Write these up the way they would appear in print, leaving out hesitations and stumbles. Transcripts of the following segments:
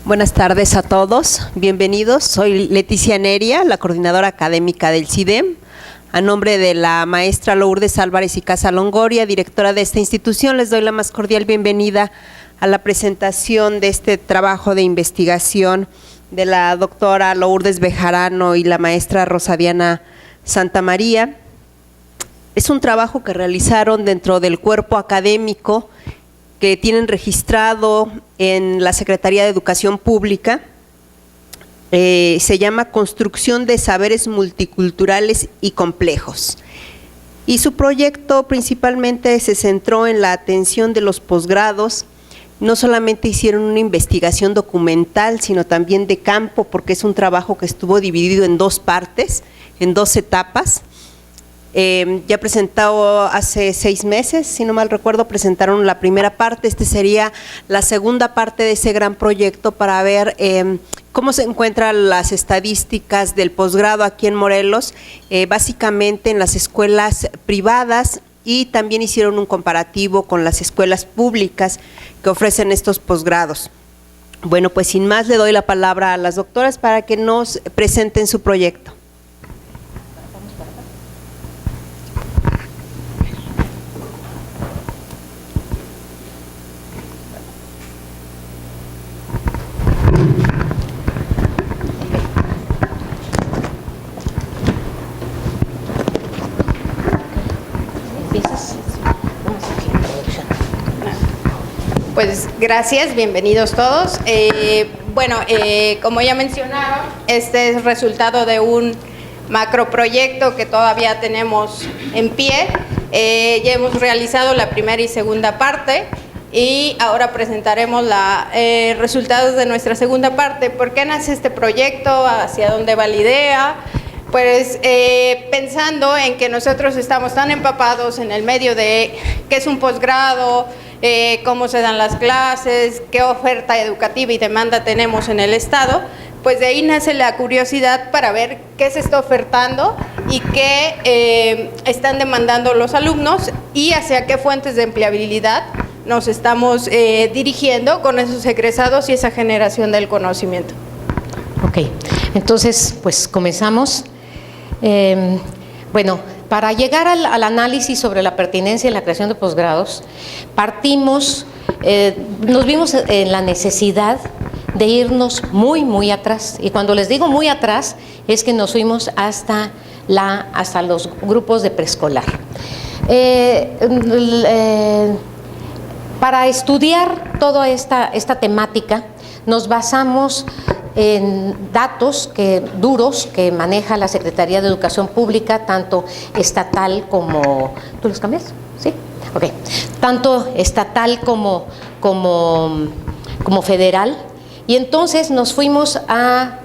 Buenas tardes a todos, bienvenidos. Soy Leticia Neria, la coordinadora académica del CIDEM. A nombre de la maestra Lourdes Álvarez y Casa Longoria, directora de esta institución, les doy la más cordial bienvenida a la presentación de este trabajo de investigación de la doctora Lourdes Bejarano y la maestra Rosa Diana Santamaría. Es un trabajo que realizaron dentro del cuerpo académico que tienen registrado en la Secretaría de Educación Pública. Se llama Construcción de Saberes Multiculturales y Complejos. Y su proyecto principalmente se centró en la atención de los posgrados. No solamente hicieron una investigación documental, sino también de campo, porque es un trabajo que estuvo dividido en dos partes, en dos etapas. Ya presentado hace 6 meses, si no mal recuerdo, presentaron la primera parte. Este sería la segunda parte de ese gran proyecto para ver cómo se encuentran las estadísticas del posgrado aquí en Morelos, básicamente en las escuelas privadas, y también hicieron un comparativo con las escuelas públicas que ofrecen estos posgrados. Bueno, pues sin más le doy la palabra a las doctoras para que nos presenten su proyecto. Pues gracias, bienvenidos todos. Como ya mencionaron, este es resultado de un macroproyecto que todavía tenemos en pie. Ya hemos realizado la primera y segunda parte y ahora presentaremos los resultados de nuestra segunda parte. ¿Por qué nace este proyecto? ¿Hacia dónde va la idea? Pues pensando en que nosotros estamos tan empapados en el medio de qué es un posgrado, cómo se dan las clases, qué oferta educativa y demanda tenemos en el Estado, pues de ahí nace la curiosidad para ver qué se está ofertando y qué están demandando los alumnos y hacia qué fuentes de empleabilidad nos estamos dirigiendo con esos egresados y esa generación del conocimiento. Ok, entonces pues comenzamos. Para llegar al análisis sobre la pertinencia y la creación de posgrados, partimos, nos vimos en la necesidad de irnos muy atrás, y cuando les digo muy atrás es que nos fuimos hasta los grupos de preescolar. Para estudiar toda esta temática nos basamos en datos duros que maneja la Secretaría de Educación Pública, tanto estatal como… ¿Tú los cambias? ¿Sí? Ok. Tanto estatal como federal. Y entonces nos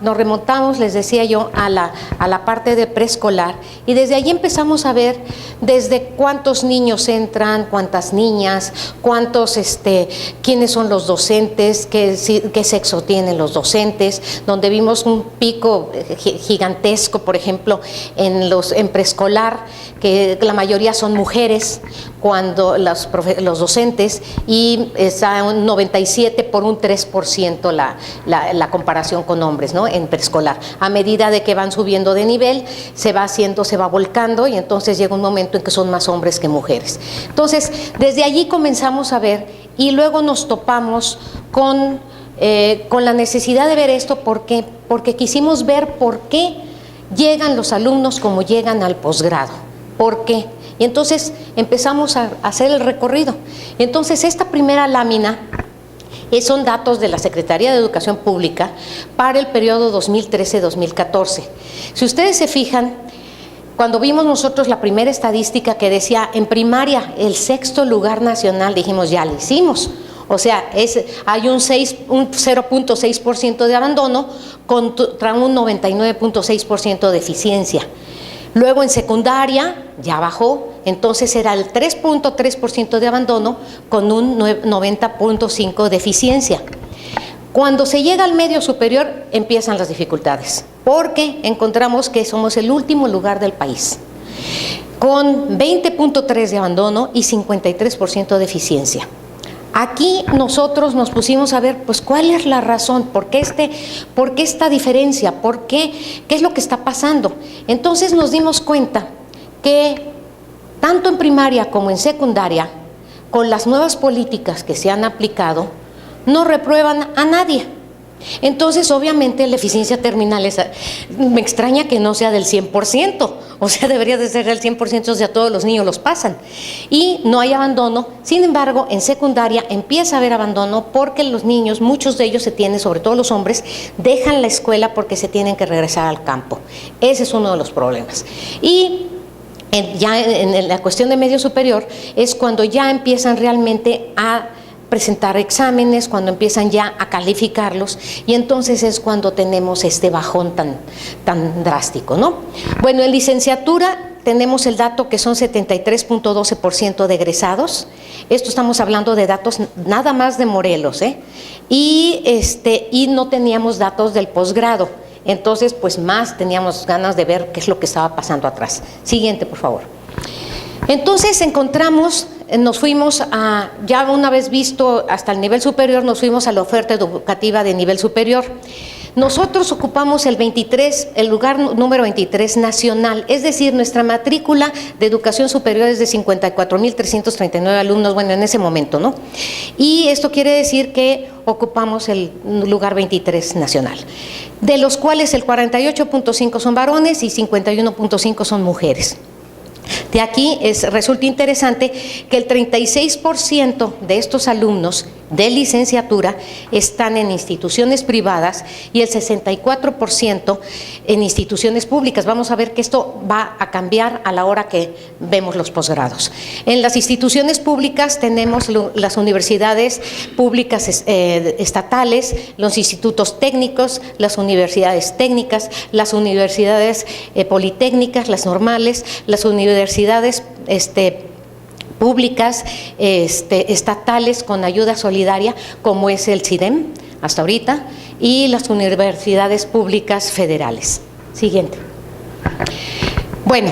remontamos, les decía yo, a la parte de preescolar, y desde allí empezamos a ver desde cuántos niños entran, cuántas niñas, quiénes son los docentes, qué sexo tienen los docentes, donde vimos un pico gigantesco, por ejemplo, en preescolar, que la mayoría son mujeres, cuando los docentes, y está un 97 por un 3% la comparación con hombres, ¿no?, en preescolar. A medida de que van subiendo de nivel, se va volcando, y entonces llega un momento en que son más hombres que mujeres. Entonces, desde allí comenzamos a ver, y luego nos topamos con la necesidad de ver esto. ¿Por qué? Porque quisimos ver por qué llegan los alumnos como llegan al posgrado. ¿Por qué? Y entonces empezamos a hacer el recorrido. Entonces, esta primera lámina son datos de la Secretaría de Educación Pública para el periodo 2013-2014. Si ustedes se fijan, cuando vimos nosotros la primera estadística que decía en primaria el 6º lugar nacional, dijimos, ya lo hicimos. O sea, hay un 0.6% de abandono contra un 99.6% de eficiencia. Luego en secundaria ya bajó, entonces era el 3.3% de abandono con un 90.5% de eficiencia. Cuando se llega al medio superior empiezan las dificultades, porque encontramos que somos el último lugar del país, con 20.3% de abandono y 53% de eficiencia. Aquí nosotros nos pusimos a ver, pues, ¿cuál es la razón? ¿Por qué esta diferencia? ¿Por qué? ¿Qué es lo que está pasando? Entonces nos dimos cuenta que tanto en primaria como en secundaria, con las nuevas políticas que se han aplicado, no reprueban a nadie. Entonces, obviamente, la eficiencia terminal me extraña que no sea del 100%, o sea, debería de ser del 100%, o sea, todos los niños los pasan. Y no hay abandono. Sin embargo, en secundaria empieza a haber abandono porque los niños, muchos de ellos sobre todo los hombres, dejan la escuela porque se tienen que regresar al campo. Ese es uno de los problemas. Y ya en la cuestión de medio superior es cuando ya empiezan realmente a presentar exámenes, cuando empiezan ya a calificarlos, y entonces es cuando tenemos este bajón tan drástico, ¿no? Bueno, en licenciatura tenemos el dato que son 73.12% de egresados. Esto estamos hablando de datos nada más de Morelos, y no teníamos datos del posgrado. Entonces, pues más teníamos ganas de ver qué es lo que estaba pasando atrás. Siguiente, por favor. Entonces nos fuimos ya una vez visto hasta el nivel superior, nos fuimos a la oferta educativa de nivel superior. Nosotros ocupamos el lugar número 23 nacional, es decir, nuestra matrícula de educación superior es de 54.339 alumnos, bueno, en ese momento, ¿no? Y esto quiere decir que ocupamos el lugar 23 nacional, de los cuales el 48.5 son varones y 51.5 son mujeres. De aquí resulta interesante que el 36% de estos alumnos de licenciatura están en instituciones privadas y el 64% en instituciones públicas. Vamos a ver que esto va a cambiar a la hora que vemos los posgrados. En las instituciones públicas tenemos las universidades públicas estatales, los institutos técnicos, las universidades técnicas, las universidades politécnicas, las normales, las universidades públicas, estatales con ayuda solidaria, como es el CIDEM hasta ahorita, y las universidades públicas federales. Siguiente. Bueno,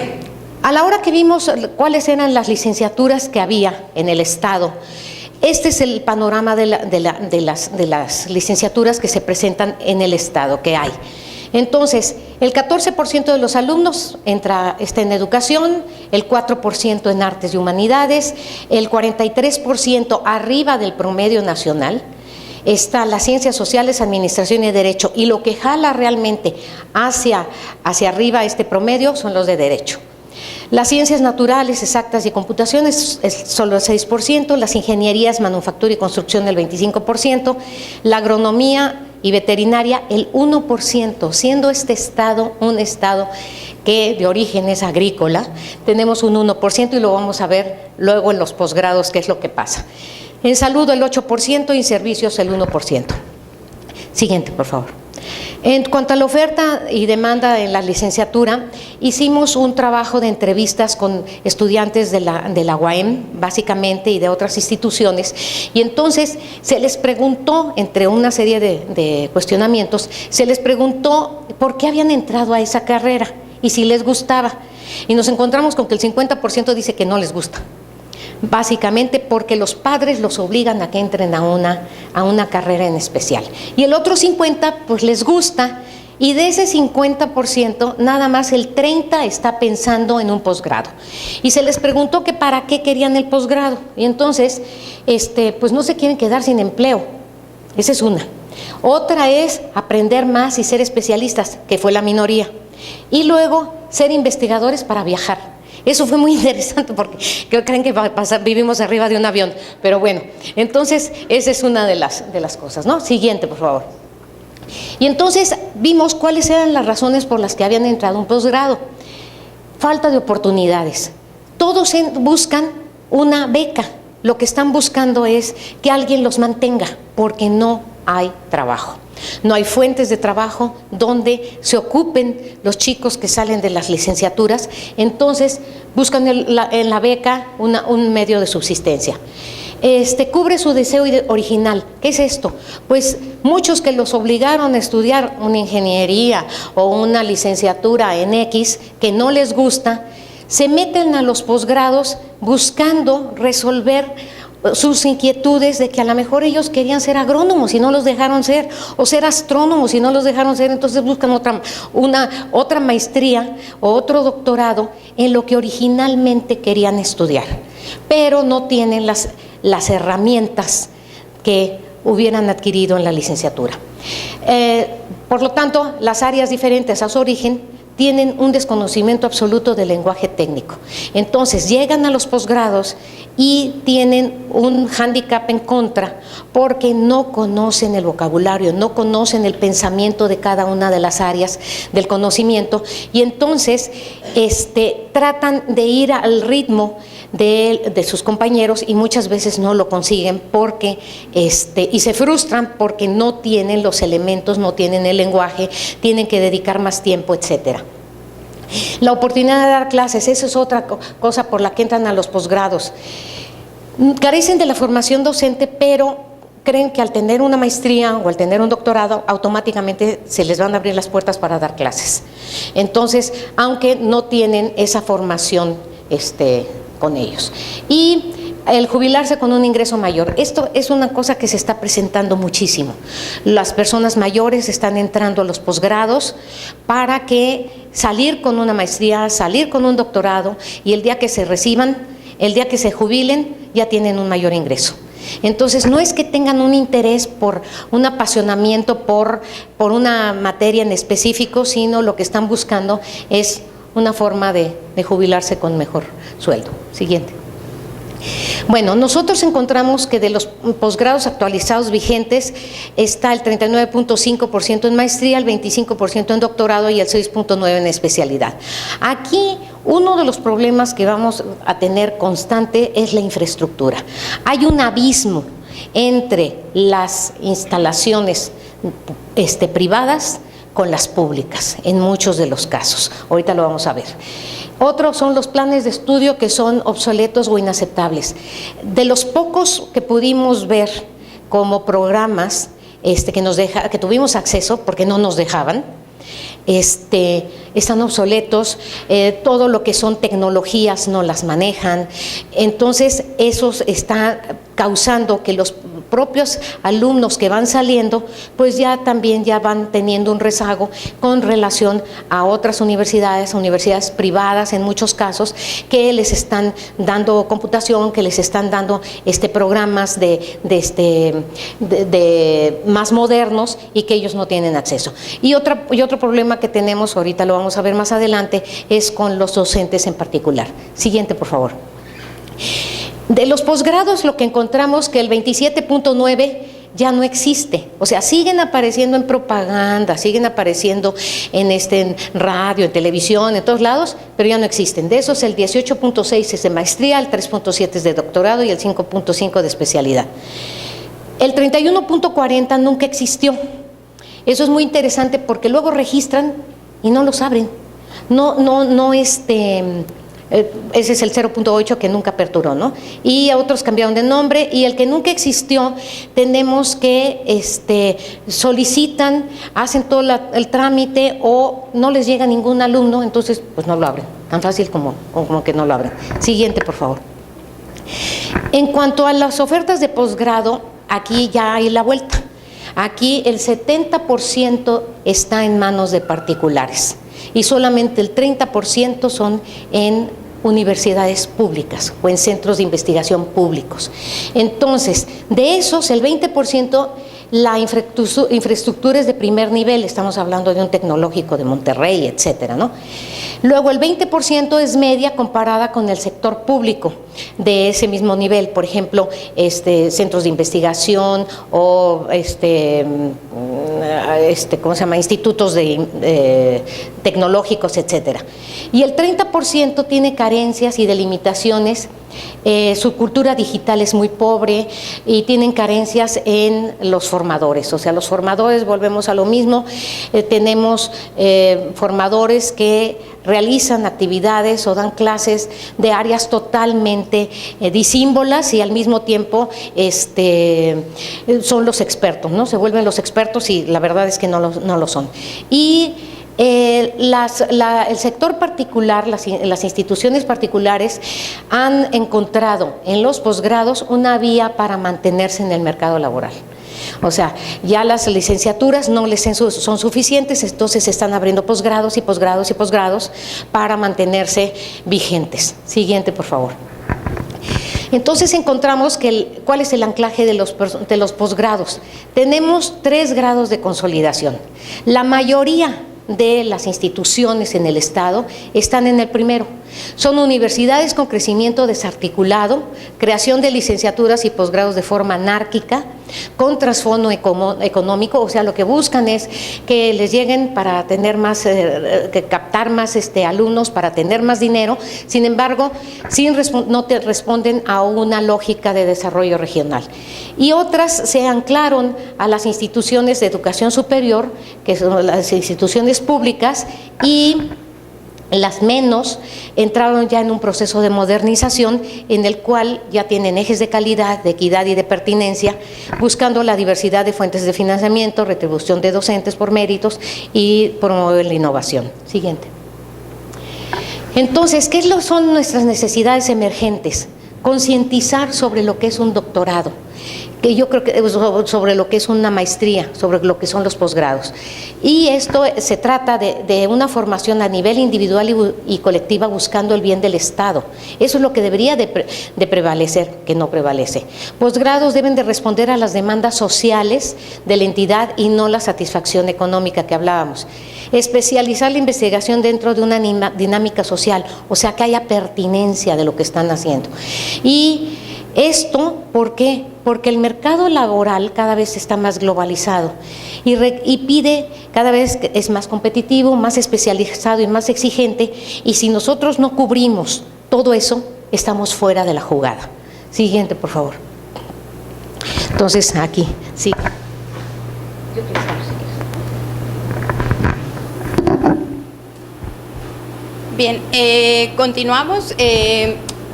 a la hora que vimos cuáles eran las licenciaturas que había en el Estado, este es el panorama de las licenciaturas que se presentan en el Estado, que hay. Entonces, el 14% de los alumnos está en educación, el 4% en artes y humanidades, el 43% arriba del promedio nacional, está las ciencias sociales, administración y derecho, y lo que jala realmente hacia arriba este promedio son los de derecho. Las ciencias naturales, exactas y computaciones es solo el 6%, las ingenierías, manufactura y construcción el 25%, la agronomía y veterinaria el 1%, siendo este estado un estado que de origen es agrícola, tenemos un 1% y lo vamos a ver luego en los posgrados qué es lo que pasa. En salud el 8% y en servicios el 1%. Siguiente, por favor. En cuanto a la oferta y demanda en la licenciatura, hicimos un trabajo de entrevistas con estudiantes de la UAM, básicamente, y de otras instituciones, y entonces se les preguntó, entre una serie de cuestionamientos, se les preguntó por qué habían entrado a esa carrera y si les gustaba, y nos encontramos con que el 50% dice que no les gusta. Básicamente porque los padres los obligan a que entren a una carrera en especial. Y el otro 50% pues les gusta, y de ese 50% nada más el 30% está pensando en un posgrado. Y se les preguntó que para qué querían el posgrado, y entonces pues no se quieren quedar sin empleo. Esa es una. Otra es aprender más y ser especialistas, que fue la minoría. Y luego ser investigadores para viajar. Eso fue muy interesante porque creen que vivimos arriba de un avión, pero bueno, entonces esa es una de las cosas, ¿no? Siguiente, por favor. Y entonces vimos cuáles eran las razones por las que habían entrado a un posgrado. Falta de oportunidades. Todos buscan una beca. Lo que están buscando es que alguien los mantenga, porque no hay trabajo. No hay fuentes de trabajo donde se ocupen los chicos que salen de las licenciaturas, entonces buscan en la beca un medio de subsistencia. Cubre su deseo original. ¿Qué es esto? Pues muchos que los obligaron a estudiar una ingeniería o una licenciatura en X que no les gusta, se meten a los posgrados buscando resolver sus inquietudes de que a lo mejor ellos querían ser agrónomos y no los dejaron ser, o ser astrónomos y no los dejaron ser, entonces buscan otra maestría o otro doctorado en lo que originalmente querían estudiar, pero no tienen las herramientas que hubieran adquirido en la licenciatura. Por lo tanto, las áreas diferentes a su origen tienen un desconocimiento absoluto del lenguaje técnico. Entonces llegan a los posgrados y tienen un hándicap en contra porque no conocen el vocabulario, no conocen el pensamiento de cada una de las áreas del conocimiento, y entonces tratan de ir al ritmo de sus compañeros y muchas veces no lo consiguen porque y se frustran porque no tienen los elementos, no tienen el lenguaje, tienen que dedicar más tiempo, etcétera. La oportunidad de dar clases, eso es otra cosa por la que entran a los posgrados. Carecen de la formación docente, pero creen que al tener una maestría o al tener un doctorado, automáticamente se les van a abrir las puertas para dar clases. Entonces, aunque no tienen esa formación con ellos. Y el jubilarse con un ingreso mayor, esto es una cosa que se está presentando muchísimo. Las personas mayores están entrando a los posgrados para que salir con una maestría, salir con un doctorado, y el día que se reciban, el día que se jubilen, ya tienen un mayor ingreso. Entonces, no es que tengan un interés por un apasionamiento por una materia en específico, sino lo que están buscando es una forma de jubilarse con mejor sueldo. Siguiente. Bueno, nosotros encontramos que de los posgrados actualizados vigentes está el 39.5% en maestría, el 25% en doctorado y el 6.9% en especialidad. Aquí uno de los problemas que vamos a tener constante es la infraestructura. Hay un abismo entre las instalaciones privadas con las públicas, en muchos de los casos. Ahorita lo vamos a ver. Otros son los planes de estudio que son obsoletos o inaceptables. De los pocos que pudimos ver como programas que tuvimos acceso, porque no nos dejaban, están obsoletos, todo lo que son tecnologías no las manejan, entonces eso está causando que los propios alumnos que van saliendo, pues ya van teniendo un rezago con relación a otras universidades privadas en muchos casos, que les están dando computación, que les están dando programas de más modernos y que ellos no tienen acceso. Y otro problema que tenemos, ahorita lo vamos a ver más adelante, es con los docentes en particular. Siguiente, por favor. De los posgrados, lo que encontramos que el 27.9% ya no existe, o sea, siguen apareciendo en propaganda, siguen apareciendo en radio, en televisión, en todos lados, pero ya no existen. De esos, el 18.6% es de maestría, el 3.7% es de doctorado y el 5.5% de especialidad. El 31.40% nunca existió. Eso es muy interesante porque luego registran y no los abren. Ese es el 0.8 que nunca aperturó, ¿no? Y a otros cambiaron de nombre, y el que nunca existió, tenemos que solicitan, hacen todo el trámite o no les llega ningún alumno, entonces pues no lo abren, tan fácil como que no lo abren. Siguiente, por favor. En cuanto a las ofertas de posgrado, aquí ya hay la vuelta. Aquí el 70% está en manos de particulares y solamente el 30% son en universidades públicas o en centros de investigación públicos. Entonces, de esos, el 20%, la infraestructura es de primer nivel, estamos hablando de un tecnológico de Monterrey, etcétera, ¿no? Luego, el 20% es media comparada con el sector público de ese mismo nivel, por ejemplo, centros de investigación o ¿cómo se llama? Institutos tecnológicos, etcétera. Y el 30% tiene carencias y delimitaciones. Su cultura digital es muy pobre y tienen carencias en los formadores. O sea, los formadores, volvemos a lo mismo, tenemos formadores que realizan actividades o dan clases de áreas totalmente disímbolas y al mismo tiempo son los expertos, ¿no? Se vuelven los expertos y la verdad es que no lo son. Y El sector particular, las instituciones particulares han encontrado en los posgrados una vía para mantenerse en el mercado laboral. O sea, ya las licenciaturas no les son suficientes, entonces se están abriendo posgrados y posgrados y posgrados para mantenerse vigentes. Siguiente, por favor. Entonces encontramos que ¿cuál es el anclaje de los posgrados? Tenemos 3 grados de consolidación. La mayoría de las instituciones en el Estado están en el primero. Son universidades con crecimiento desarticulado, creación de licenciaturas y posgrados de forma anárquica, con trasfondo económico, o sea, lo que buscan es que les lleguen para tener más, que captar más alumnos, para tener más dinero, sin embargo, no te responden a una lógica de desarrollo regional. Y otras se anclaron a las instituciones de educación superior, que son las instituciones públicas, y las menos entraron ya en un proceso de modernización en el cual ya tienen ejes de calidad, de equidad y de pertinencia, buscando la diversidad de fuentes de financiamiento, retribución de docentes por méritos y promover la innovación. Siguiente. Entonces, ¿qué son nuestras necesidades emergentes? Concientizar sobre lo que es un doctorado, que yo creo que sobre lo que es una maestría, sobre lo que son los posgrados. Y esto se trata de una formación a nivel individual y colectiva buscando el bien del Estado. Eso es lo que debería de prevalecer, que no prevalece. Posgrados deben de responder a las demandas sociales de la entidad y no la satisfacción económica que hablábamos. Especializar la investigación dentro de una dinámica social, o sea, que haya pertinencia de lo que están haciendo. Y esto, ¿por qué? Porque el mercado laboral cada vez está más globalizado y pide, cada vez es más competitivo, más especializado y más exigente, y si nosotros no cubrimos todo eso, estamos fuera de la jugada. Siguiente, por favor. Entonces, aquí, sí. Bien, continuamos.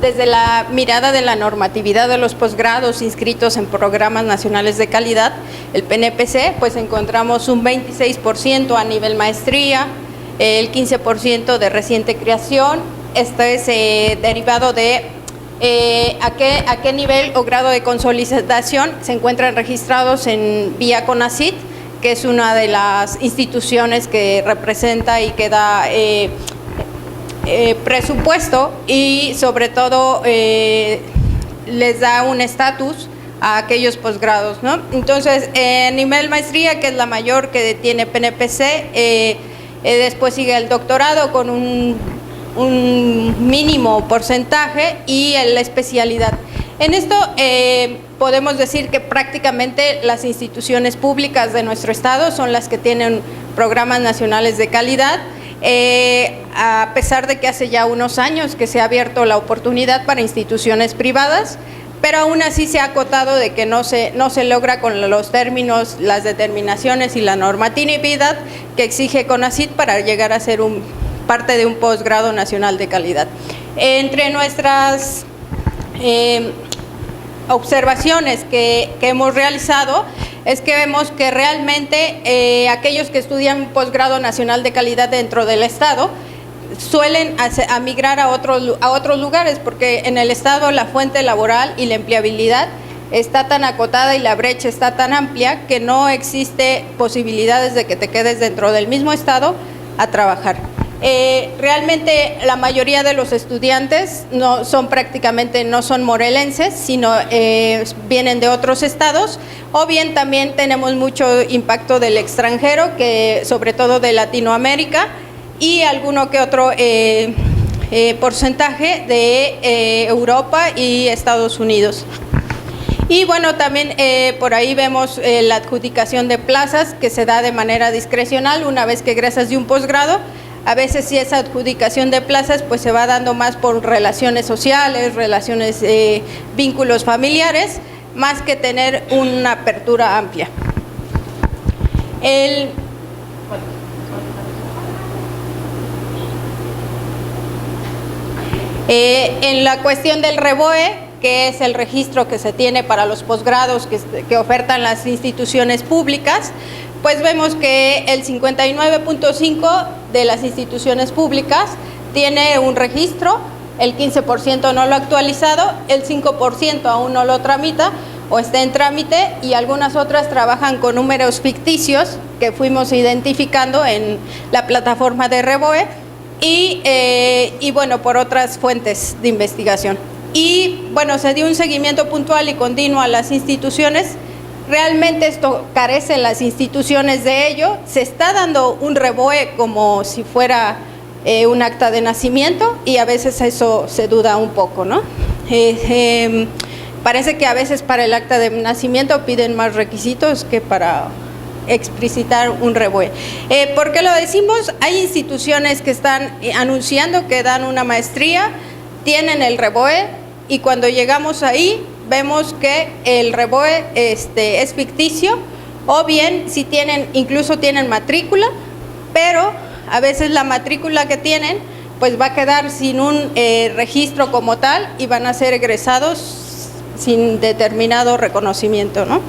Desde la mirada de la normatividad de los posgrados inscritos en programas nacionales de calidad, el PNPC, pues encontramos un 26% a nivel maestría, el 15% de reciente creación. Esto es derivado de a qué nivel o grado de consolidación se encuentran registrados en vía CONACYT, que es una de las instituciones que representa y que da presupuesto y sobre todo les da un estatus a aquellos posgrados, ¿no? Entonces, en nivel maestría, que es la mayor que tiene PNPC, después sigue el doctorado con un mínimo porcentaje y la especialidad. En esto podemos decir que prácticamente las instituciones públicas de nuestro estado son las que tienen programas nacionales de calidad. A pesar de que hace ya unos años que se ha abierto la oportunidad para instituciones privadas, pero aún así se ha acotado de que no se logra con los términos, las determinaciones y la normatividad que exige CONACYT para llegar a ser parte de un posgrado nacional de calidad. Entre nuestras observaciones que hemos realizado es que vemos que realmente aquellos que estudian posgrado nacional de calidad dentro del Estado suelen migrar a otros lugares, porque en el Estado la fuente laboral y la empleabilidad está tan acotada y la brecha está tan amplia que no existe posibilidades de que te quedes dentro del mismo Estado a trabajar. Realmente la mayoría de los estudiantes no son morelenses, sino vienen de otros estados, o bien también tenemos mucho impacto del extranjero, que sobre todo de Latinoamérica, y alguno que otro porcentaje de Europa y Estados Unidos. Y bueno, también por ahí vemos la adjudicación de plazas que se da de manera discrecional una vez que egresas de un posgrado. A veces si esa adjudicación de plazas pues se va dando más por relaciones sociales, vínculos familiares, más que tener una apertura amplia. En la cuestión del REBOE, que es el registro que se tiene para los posgrados que ofertan las instituciones públicas, pues vemos que el 59.5 de las instituciones públicas tiene un registro, el 15% no lo ha actualizado, el 5% aún no lo tramita o está en trámite, y algunas otras trabajan con números ficticios que fuimos identificando en la plataforma de Reboe y bueno, por otras fuentes de investigación. Y bueno, se dio un seguimiento puntual y continuo a las instituciones. Realmente esto carecen las instituciones de ello. Se está dando un Reboe como si fuera un acta de nacimiento, y a veces eso se duda un poco, ¿no? Parece que a veces para el acta de nacimiento piden más requisitos que para explicitar un Reboe. ¿Por qué lo decimos? Hay instituciones que están anunciando que dan una maestría, tienen el Reboe, y cuando llegamos ahí vemos que el Reboe es ficticio, o bien si tienen, incluso tienen matrícula, pero a veces la matrícula que tienen pues va a quedar sin un registro como tal, y van a ser egresados sin determinado reconocimiento, ¿no?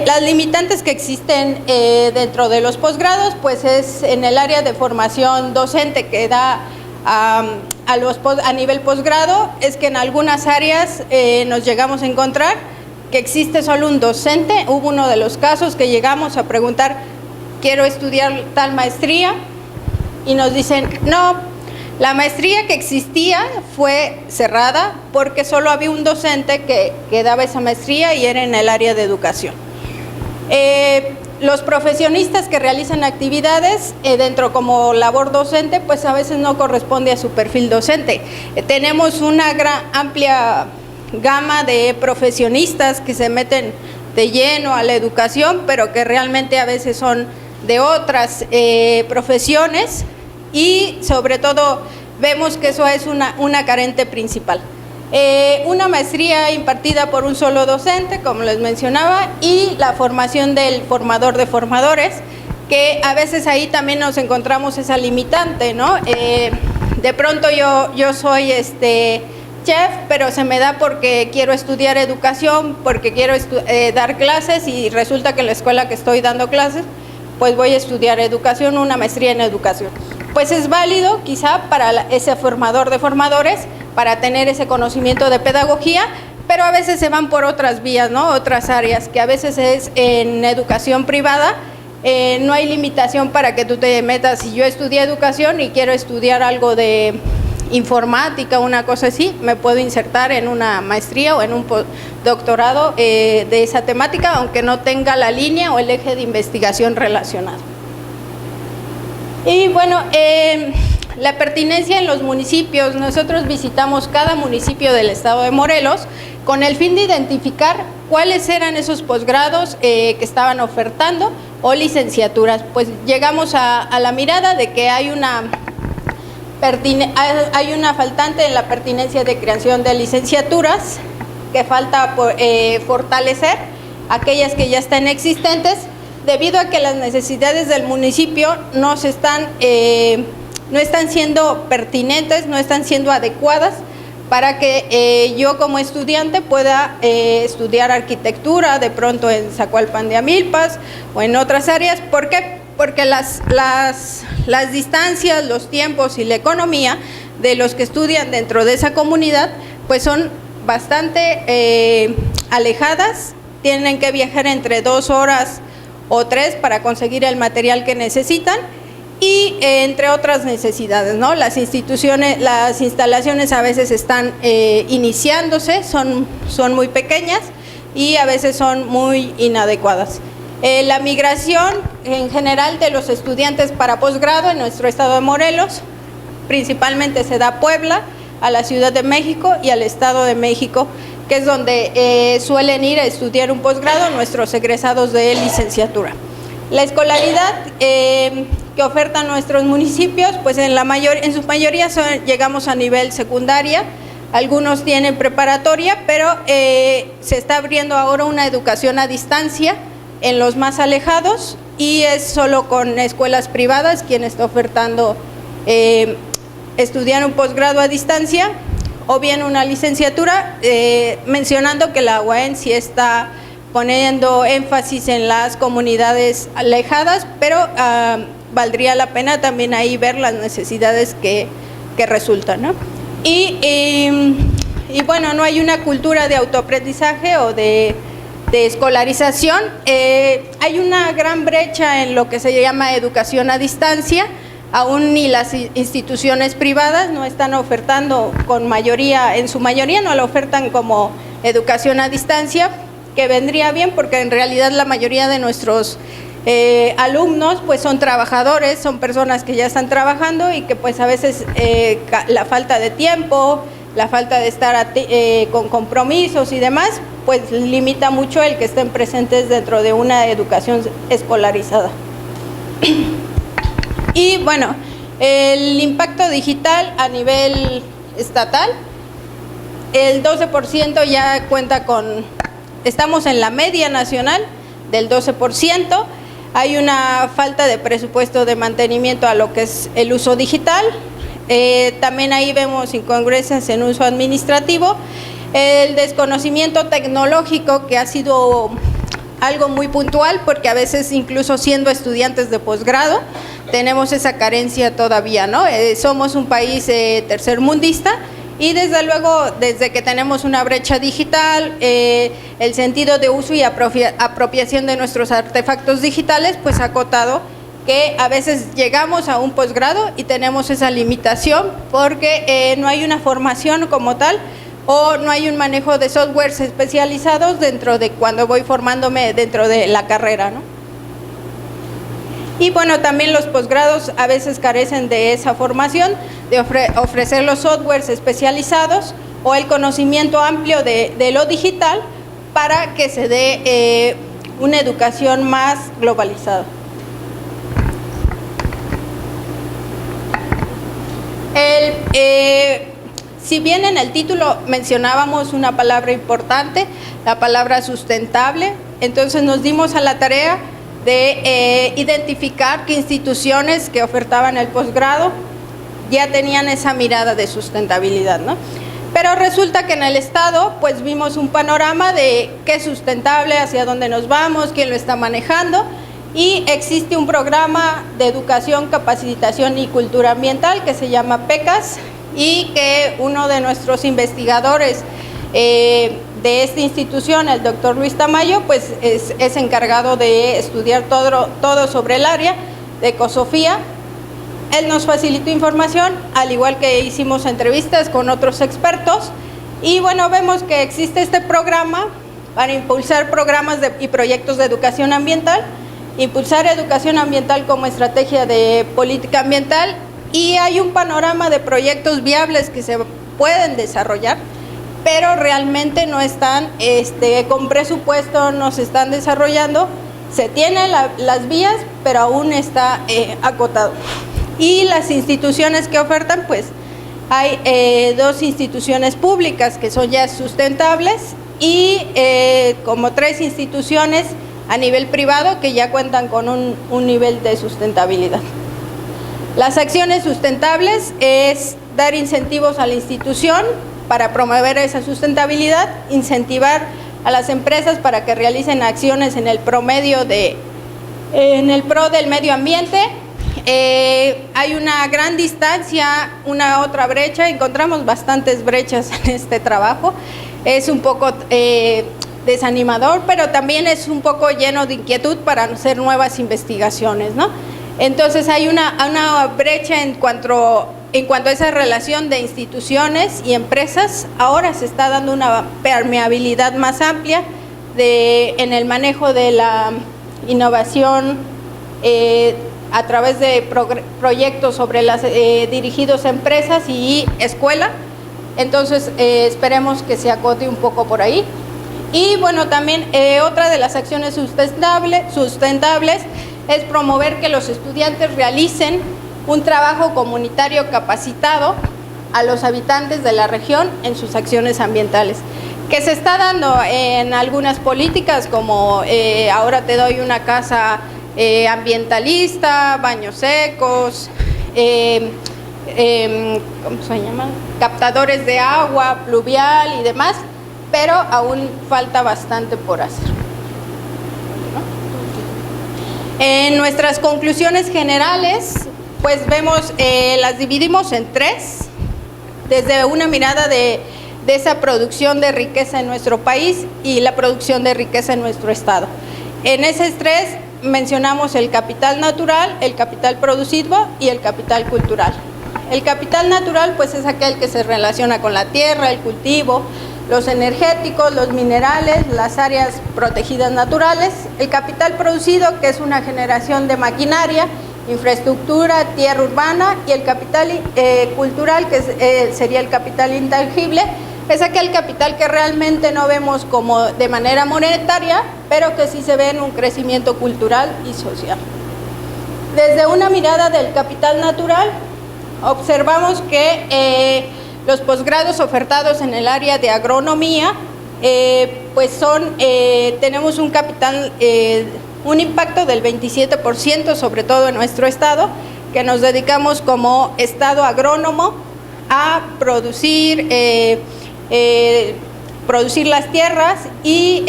Las limitantes que existen dentro de los posgrados, pues es en el área de formación docente que da a nivel posgrado, es que en algunas áreas nos llegamos a encontrar que existe solo un docente. Hubo uno de los casos que llegamos a preguntar, quiero estudiar tal maestría, y nos dicen, no, la maestría que existía fue cerrada porque solo había un docente que daba esa maestría, y era en el área de educación. Los profesionistas que realizan actividades dentro como labor docente, pues a veces no corresponde a su perfil docente. Tenemos una amplia gama de profesionistas que se meten de lleno a la educación, pero que realmente a veces son de otras profesiones, y sobre todo vemos que eso es una carente principal. Una maestría impartida por un solo docente, como les mencionaba, y la formación del formador de formadores, que a veces ahí también nos encontramos esa limitante, ¿no? De pronto yo soy chef, pero se me da porque quiero estudiar educación, porque quiero dar clases, y resulta que en la escuela que estoy dando clases, pues voy a estudiar educación, una maestría en educación. Pues es válido quizá para ese formador de formadores, para tener ese conocimiento de pedagogía, pero a veces se van por otras vías, ¿no? Otras áreas, que a veces es en educación privada. No hay limitación para que tú te metas. Si yo estudié educación y quiero estudiar algo de informática, una cosa así, me puedo insertar en una maestría o en un doctorado de esa temática, aunque no tenga la línea o el eje de investigación relacionado. Y bueno, la pertinencia en los municipios. Nosotros visitamos cada municipio del estado de Morelos con el fin de identificar cuáles eran esos posgrados que estaban ofertando, o licenciaturas. Pues llegamos a la mirada de que hay una faltante en la pertinencia de creación de licenciaturas, que falta fortalecer aquellas que ya están existentes, debido a que las necesidades del municipio no están siendo pertinentes, no están siendo adecuadas para que yo como estudiante pueda estudiar arquitectura de pronto en Zacualpan de Amilpas o en otras áreas. ¿Por qué? Porque las distancias, los tiempos y la economía de los que estudian dentro de esa comunidad pues son bastante alejadas. Tienen que viajar entre 2 horas o 3 para conseguir el material que necesitan, y entre otras necesidades, ¿no? Las instalaciones a veces están iniciándose, son muy pequeñas y a veces son muy inadecuadas. La migración en general de los estudiantes para posgrado en nuestro estado de Morelos principalmente se da a Puebla, a la Ciudad de México y al Estado de México, que es donde suelen ir a estudiar un posgrado nuestros egresados de licenciatura. La escolaridad que ofertan nuestros municipios, pues en su mayoría llegamos a nivel secundaria, algunos tienen preparatoria, pero se está abriendo ahora una educación a distancia en los más alejados, y es solo con escuelas privadas quien está ofertando estudiar un posgrado a distancia o bien una licenciatura, mencionando que la UAM sí está poniendo énfasis en las comunidades alejadas, pero valdría la pena también ahí ver las necesidades que resultan, ¿no? Y bueno, no hay una cultura de autoaprendizaje o de escolarización. Hay una gran brecha en lo que se llama educación a distancia. Aún ni las instituciones privadas no están ofertando en su mayoría no la ofertan como educación a distancia, que vendría bien porque en realidad la mayoría de nuestros alumnos pues son trabajadores, son personas que ya están trabajando y que pues a veces la falta de tiempo, la falta de estar con compromisos y demás, pues limita mucho el que estén presentes dentro de una educación escolarizada. Y bueno, el impacto digital a nivel estatal, el 12% ya cuenta estamos en la media nacional del 12%, hay una falta de presupuesto de mantenimiento a lo que es el uso digital, también ahí vemos incongruencias en uso administrativo, el desconocimiento tecnológico que ha sido algo muy puntual porque a veces incluso siendo estudiantes de posgrado tenemos esa carencia todavía, ¿no? Somos un país tercermundista y desde luego desde que tenemos una brecha digital, el sentido de uso y apropiación de nuestros artefactos digitales pues ha acotado que a veces llegamos a un posgrado y tenemos esa limitación porque no hay una formación como tal o no hay un manejo de softwares especializados dentro de cuando voy formándome dentro de la carrera, ¿no? Y bueno, también los posgrados a veces carecen de esa formación, de ofrecer los softwares especializados o el conocimiento amplio de lo digital para que se dé una educación más globalizada. Si bien en el título mencionábamos una palabra importante, la palabra sustentable, entonces nos dimos a la tarea de identificar qué instituciones que ofertaban el posgrado ya tenían esa mirada de sustentabilidad, ¿no? Pero resulta que en el Estado pues vimos un panorama de qué es sustentable, hacia dónde nos vamos, quién lo está manejando, y existe un programa de educación, capacitación y cultura ambiental que se llama PECAS, y que uno de nuestros investigadores de esta institución, el doctor Luis Tamayo, pues es encargado de estudiar todo sobre el área de ecosofía. Él nos facilitó información, al igual que hicimos entrevistas con otros expertos, y bueno, vemos que existe este programa para impulsar programas y proyectos de educación ambiental, impulsar educación ambiental como estrategia de política ambiental, y hay un panorama de proyectos viables que se pueden desarrollar, pero realmente no están con presupuesto, no se están desarrollando. Se tienen las vías, pero aún está acotado. Y las instituciones que ofertan, pues hay dos instituciones públicas que son ya sustentables y como 3 instituciones a nivel privado que ya cuentan con un nivel de sustentabilidad. Las acciones sustentables es dar incentivos a la institución para promover esa sustentabilidad, incentivar a las empresas para que realicen acciones en el pro del medio ambiente. Hay una gran distancia, una otra brecha, encontramos bastantes brechas en este trabajo, es un poco desanimador, pero también es un poco lleno de inquietud para hacer nuevas investigaciones, ¿no? Entonces hay una brecha en cuanto a esa relación de instituciones y empresas. Ahora se está dando una permeabilidad más amplia en el manejo de la innovación a través de proyectos dirigidos a empresas y escuela. Entonces esperemos que se acote un poco por ahí. Y bueno, también otra de las acciones sustentables es promover que los estudiantes realicen un trabajo comunitario capacitado a los habitantes de la región en sus acciones ambientales, que se está dando en algunas políticas como ahora te doy una casa ambientalista, baños secos, ¿cómo se llama? Captadores de agua, pluvial y demás, pero aún falta bastante por hacer. En nuestras conclusiones generales, pues vemos, las dividimos en tres, desde una mirada de esa producción de riqueza en nuestro país y la producción de riqueza en nuestro estado. En esos tres mencionamos el capital natural, el capital producido y el capital cultural. El capital natural pues es aquel que se relaciona con la tierra, el cultivo, los energéticos, los minerales, las áreas protegidas naturales. El capital producido, que es una generación de maquinaria, infraestructura, tierra urbana, y el capital cultural, que sería el capital intangible, es aquel capital que realmente no vemos como de manera monetaria, pero que sí se ve en un crecimiento cultural y social. Desde una mirada del capital natural, observamos que los posgrados ofertados en el área de agronomía, pues tenemos un capital, un impacto del 27%, sobre todo en nuestro estado, que nos dedicamos como estado agrónomo a producir las tierras y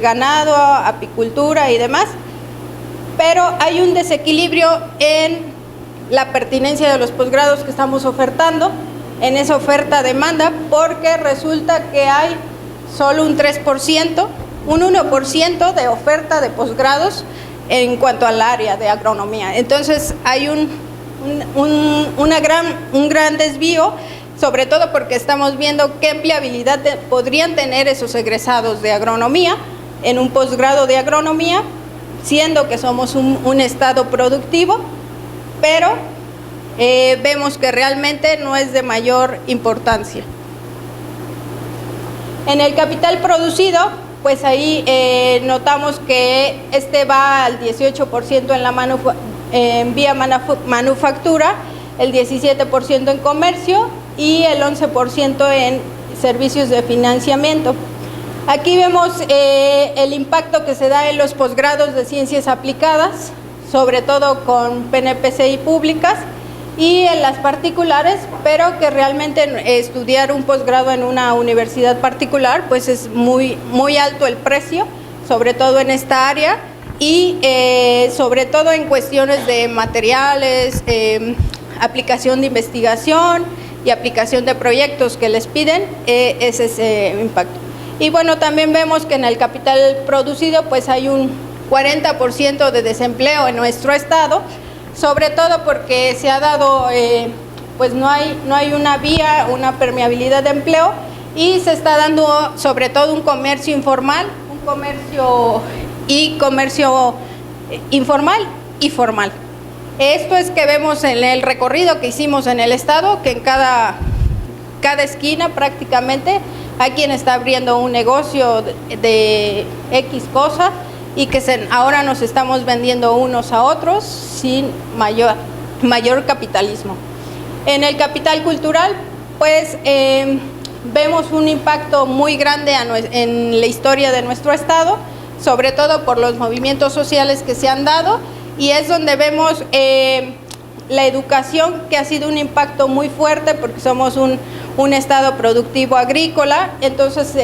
ganado, apicultura y demás, pero hay un desequilibrio en la pertinencia de los posgrados que estamos ofertando, en esa oferta-demanda, porque resulta que hay solo un 3%, un 1% de oferta de posgrados en cuanto al área de agronomía. Entonces hay un gran desvío, sobre todo porque estamos viendo qué empleabilidad podrían tener esos egresados de agronomía en un posgrado de agronomía, siendo que somos un estado productivo, pero vemos que realmente no es de mayor importancia. En el capital producido, pues ahí notamos que va al 18% en vía manufactura, el 17% en comercio y el 11% en servicios de financiamiento. Aquí vemos el impacto que se da en los posgrados de ciencias aplicadas, sobre todo con PNPCI públicas y en las particulares, pero que realmente estudiar un posgrado en una universidad particular pues es muy alto el precio, sobre todo en esta área, y sobre todo en cuestiones de materiales, aplicación de investigación y aplicación de proyectos que les piden, es ese impacto. Y bueno, también vemos que en el capital producido pues hay un 40% de desempleo en nuestro estado, sobre todo porque se ha dado, pues no hay una permeabilidad de empleo, y se está dando sobre todo un comercio informal, comercio informal y formal. Esto es que vemos en el recorrido que hicimos en el estado, que en cada esquina prácticamente hay quien está abriendo un negocio de X cosa, y que ahora nos estamos vendiendo unos a otros sin mayor capitalismo. En el capital cultural, pues vemos un impacto muy grande en la historia de nuestro estado, sobre todo por los movimientos sociales que se han dado, y es donde vemos la educación, que ha sido un impacto muy fuerte porque somos un estado productivo agrícola. Entonces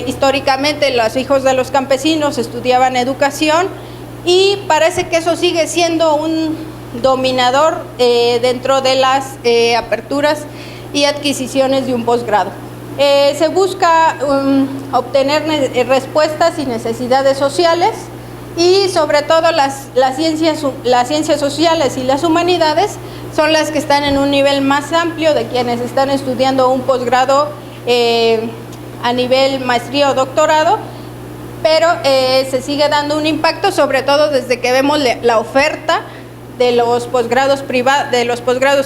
históricamente los hijos de los campesinos estudiaban educación, y parece que eso sigue siendo un dominador dentro de las aperturas y adquisiciones de un posgrado. Se busca obtener respuestas y necesidades sociales, y sobre todo las ciencias sociales y las humanidades son las que están en un nivel más amplio de quienes están estudiando un posgrado a nivel maestría o doctorado, pero se sigue dando un impacto, sobre todo desde que vemos la oferta de los posgrados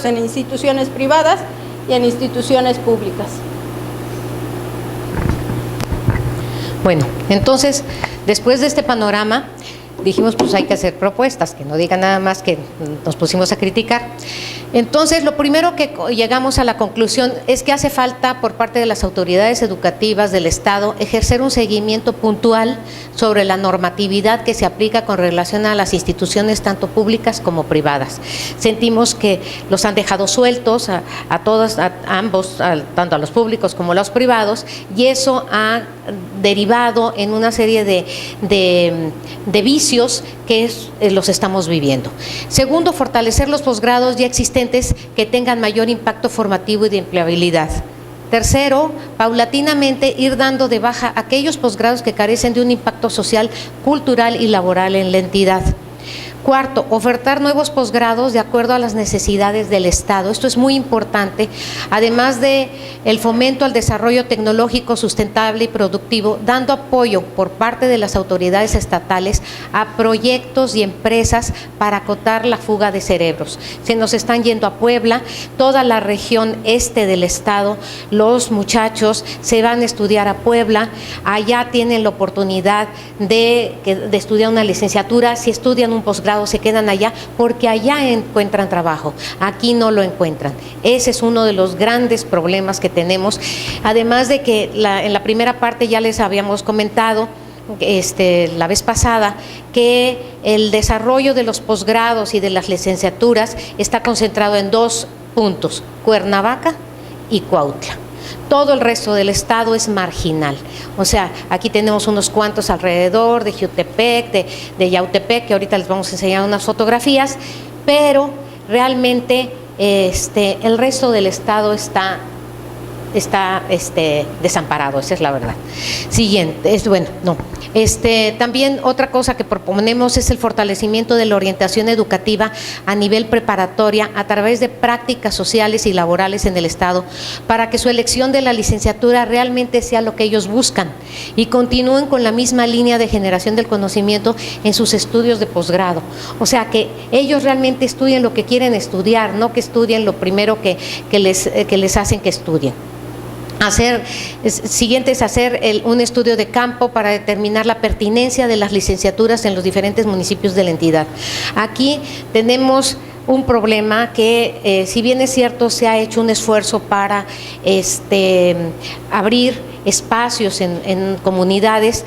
en instituciones privadas y en instituciones públicas. Bueno, entonces, después de este panorama, dijimos pues hay que hacer propuestas, que no digan nada más que nos pusimos a criticar. Entonces, lo primero que llegamos a la conclusión es que hace falta por parte de las autoridades educativas del Estado ejercer un seguimiento puntual sobre la normatividad que se aplica con relación a las instituciones tanto públicas como privadas. Sentimos que los han dejado sueltos a todos, a ambos, tanto a los públicos como a los privados, y eso ha derivado en una serie de vicios que los estamos viviendo. Segundo, fortalecer los posgrados ya existentes que tengan mayor impacto formativo y de empleabilidad. Tercero, paulatinamente ir dando de baja aquellos posgrados que carecen de un impacto social, cultural y laboral en la entidad. Cuarto, ofertar nuevos posgrados de acuerdo a las necesidades del Estado. Esto es muy importante, además de el fomento al desarrollo tecnológico sustentable y productivo, dando apoyo por parte de las autoridades estatales a proyectos y empresas para acotar la fuga de cerebros. Se nos están yendo a Puebla, toda la región este del Estado, los muchachos se van a estudiar a Puebla, allá tienen la oportunidad de estudiar una licenciatura, si estudian un posgrado se quedan allá porque allá encuentran trabajo, aquí no lo encuentran. Ese es uno de los grandes problemas que tenemos, además de que en la primera parte ya les habíamos comentado la vez pasada que el desarrollo de los posgrados y de las licenciaturas está concentrado en 2 puntos, Cuernavaca y Cuautla. Todo el resto del estado es marginal. O sea, aquí tenemos unos cuantos alrededor de Jiutepec, de Yautepec, que ahorita les vamos a enseñar unas fotografías, pero realmente el resto del estado está desamparado, esa es la verdad. Siguiente, también otra cosa que proponemos es el fortalecimiento de la orientación educativa a nivel preparatoria a través de prácticas sociales y laborales en el Estado, para que su elección de la licenciatura realmente sea lo que ellos buscan y continúen con la misma línea de generación del conocimiento en sus estudios de posgrado. O sea, que ellos realmente estudien lo que quieren estudiar, no que estudien lo primero que les hacen que estudien. Siguiente es hacer un estudio de campo para determinar la pertinencia de las licenciaturas en los diferentes municipios de la entidad. Aquí tenemos un problema que, si bien es cierto, se ha hecho un esfuerzo para abrir espacios en comunidades.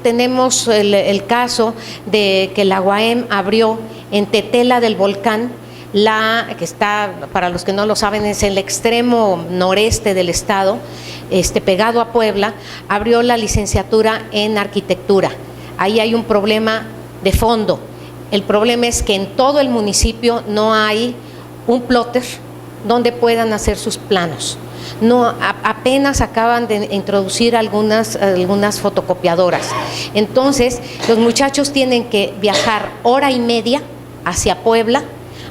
Tenemos el caso de que la UAM abrió en Tetela del Volcán, que está, para los que no lo saben, es el extremo noreste del estado, pegado a Puebla, abrió la licenciatura en arquitectura. Ahí hay un problema de fondo. El problema es que en todo el municipio no hay un plotter donde puedan hacer sus planos. Apenas acaban de introducir algunas fotocopiadoras. Entonces, los muchachos tienen que viajar 1:30 hacia Puebla,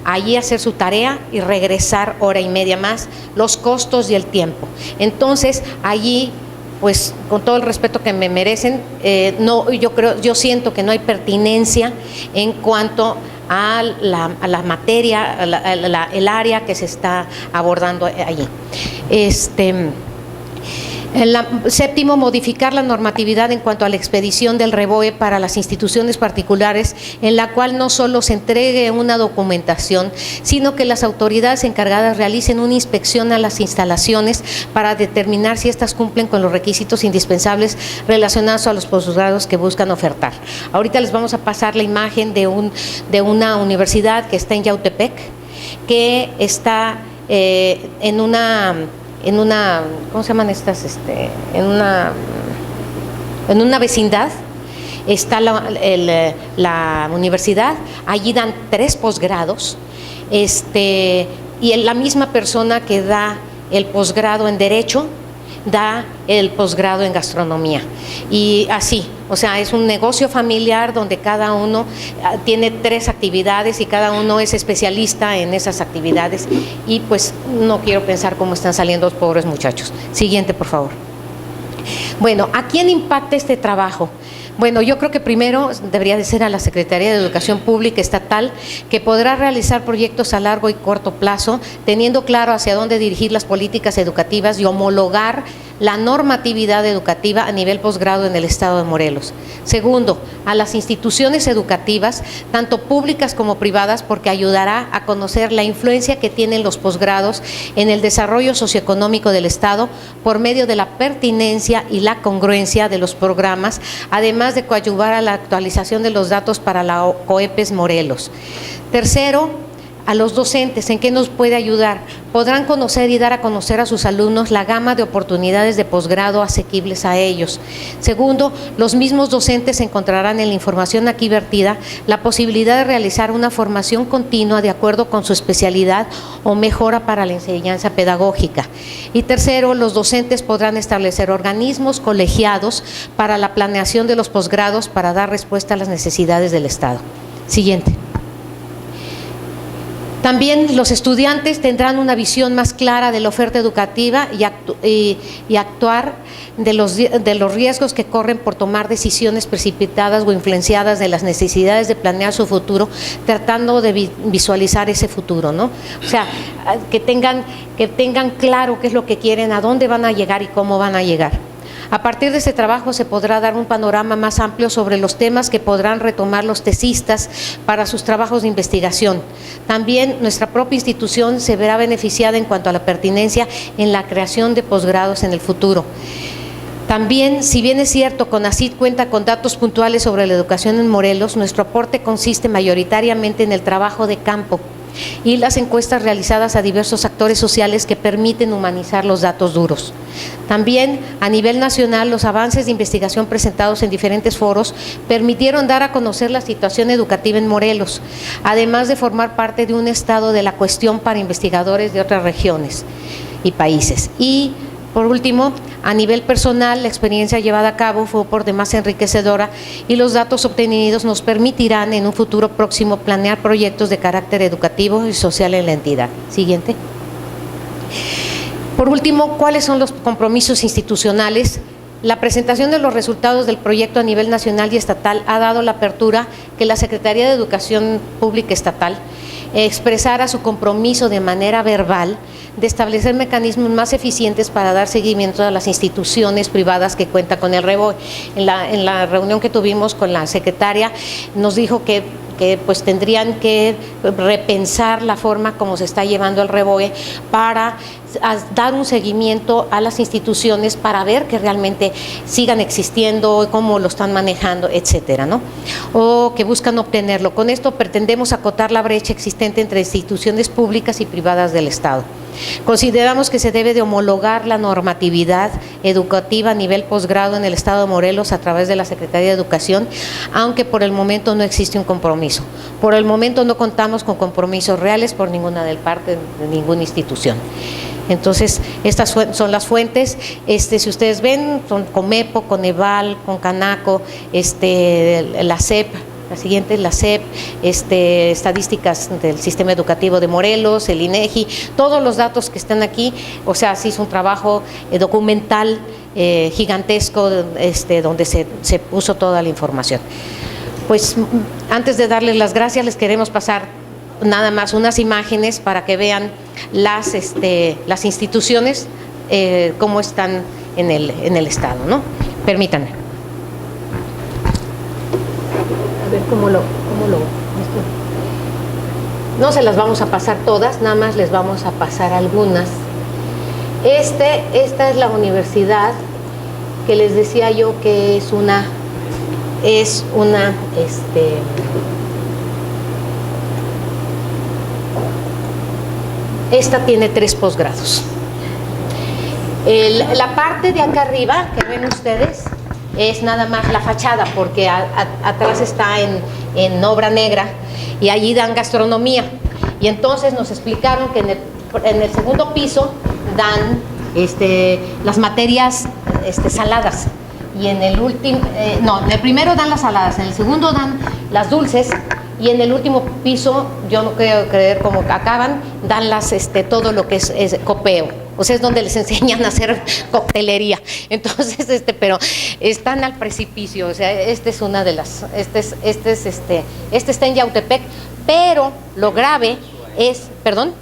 allí hacer su tarea y regresar 1:30 más, los costos y el tiempo. Entonces, allí, pues, con todo el respeto que me merecen, yo siento que no hay pertinencia en cuanto a la materia, el área que se está abordando allí. Séptimo, modificar la normatividad en cuanto a la expedición del REBOE para las instituciones particulares, en la cual no solo se entregue una documentación, sino que las autoridades encargadas realicen una inspección a las instalaciones para determinar si éstas cumplen con los requisitos indispensables relacionados a los posgrados que buscan ofertar. Ahorita les vamos a pasar la imagen de una universidad que está en Yautepec, que está en una, ¿cómo se llaman estas? En una vecindad está la universidad, allí dan 3 posgrados, y la misma persona que da el posgrado en Derecho, da el posgrado en Gastronomía. Y así, o sea, es un negocio familiar donde cada uno tiene 3 actividades y cada uno es especialista en esas actividades. Y pues no quiero pensar cómo están saliendo los pobres muchachos. Siguiente, por favor. Bueno, ¿a quién impacta este trabajo? Bueno, yo creo que primero debería de ser a la Secretaría de Educación Pública Estatal, que podrá realizar proyectos a largo y corto plazo, teniendo claro hacia dónde dirigir las políticas educativas y homologar la normatividad educativa a nivel posgrado en el estado de Morelos. Segundo, a las instituciones educativas, tanto públicas como privadas, porque ayudará a conocer la influencia que tienen los posgrados en el desarrollo socioeconómico del estado por medio de la pertinencia y la congruencia de los programas, además de coadyuvar a la actualización de los datos para la COEPES Morelos. Tercero, a los docentes, ¿en qué nos puede ayudar? Podrán conocer y dar a conocer a sus alumnos la gama de oportunidades de posgrado asequibles a ellos. Segundo, los mismos docentes encontrarán en la información aquí vertida la posibilidad de realizar una formación continua de acuerdo con su especialidad o mejora para la enseñanza pedagógica. Y tercero, los docentes podrán establecer organismos colegiados para la planeación de los posgrados para dar respuesta a las necesidades del Estado. Siguiente. También los estudiantes tendrán una visión más clara de la oferta educativa y actuar de los riesgos que corren por tomar decisiones precipitadas o influenciadas de las necesidades de planear su futuro, tratando de visualizar ese futuro, ¿no? O sea, que tengan claro qué es lo que quieren, a dónde van a llegar y cómo van a llegar. A partir de este trabajo se podrá dar un panorama más amplio sobre los temas que podrán retomar los tesistas para sus trabajos de investigación. También nuestra propia institución se verá beneficiada en cuanto a la pertinencia en la creación de posgrados en el futuro. También, si bien es cierto, CONACYT cuenta con datos puntuales sobre la educación en Morelos, nuestro aporte consiste mayoritariamente en el trabajo de campo y las encuestas realizadas a diversos actores sociales que permiten humanizar los datos duros. También, a nivel nacional, los avances de investigación presentados en diferentes foros permitieron dar a conocer la situación educativa en Morelos, además de formar parte de un estado de la cuestión para investigadores de otras regiones y países. Y, por último, a nivel personal, la experiencia llevada a cabo fue por demás enriquecedora y los datos obtenidos nos permitirán en un futuro próximo planear proyectos de carácter educativo y social en la entidad. Siguiente. Por último, ¿cuáles son los compromisos institucionales? La presentación de los resultados del proyecto a nivel nacional y estatal ha dado la apertura que la Secretaría de Educación Pública Estatal expresara su compromiso de manera verbal de establecer mecanismos más eficientes para dar seguimiento a las instituciones privadas que cuentan con el REBOE. En la reunión que tuvimos con la secretaria nos dijo que pues tendrían que repensar la forma como se está llevando el REBOE para dar un seguimiento a las instituciones para ver que realmente sigan existiendo, cómo lo están manejando, etcétera, ¿no? O que buscan obtenerlo. Con esto pretendemos acotar la brecha existente entre instituciones públicas y privadas del Estado. Consideramos que se debe de homologar la normatividad educativa a nivel posgrado en el Estado de Morelos a través de la Secretaría de Educación, aunque por el momento no existe un compromiso. Por el momento no contamos con compromisos reales por ninguna del parte de ninguna institución. Entonces, estas son las fuentes. Si ustedes ven, son COMEPO, CONEVAL, CONCANACO, la SEP. La siguiente es la SEP, estadísticas del sistema educativo de Morelos, el INEGI, todos los datos que están aquí. O sea, se hizo un trabajo documental gigantesco donde se puso toda la información. Pues antes de darles las gracias, les queremos pasar nada más unas imágenes para que vean las instituciones cómo están en el estado, ¿no? Permítanme. A ver cómo lo no se las vamos a pasar todas, nada más les vamos a pasar algunas. Esta es la universidad que les decía yo que es una esta tiene 3 posgrados. La parte de acá arriba que ven ustedes es nada más la fachada, porque atrás está en obra negra y allí dan gastronomía. Y entonces nos explicaron que en el segundo piso dan las materias saladas, y en el último, en el primero dan las saladas, en el segundo dan las dulces, y en el último piso, yo no quiero creer cómo acaban, dan todo lo que es copeo. O sea, es donde les enseñan a hacer coctelería. Entonces, pero están al precipicio. O sea, es una de las, está en Yautepec, pero lo grave es, ¿perdón?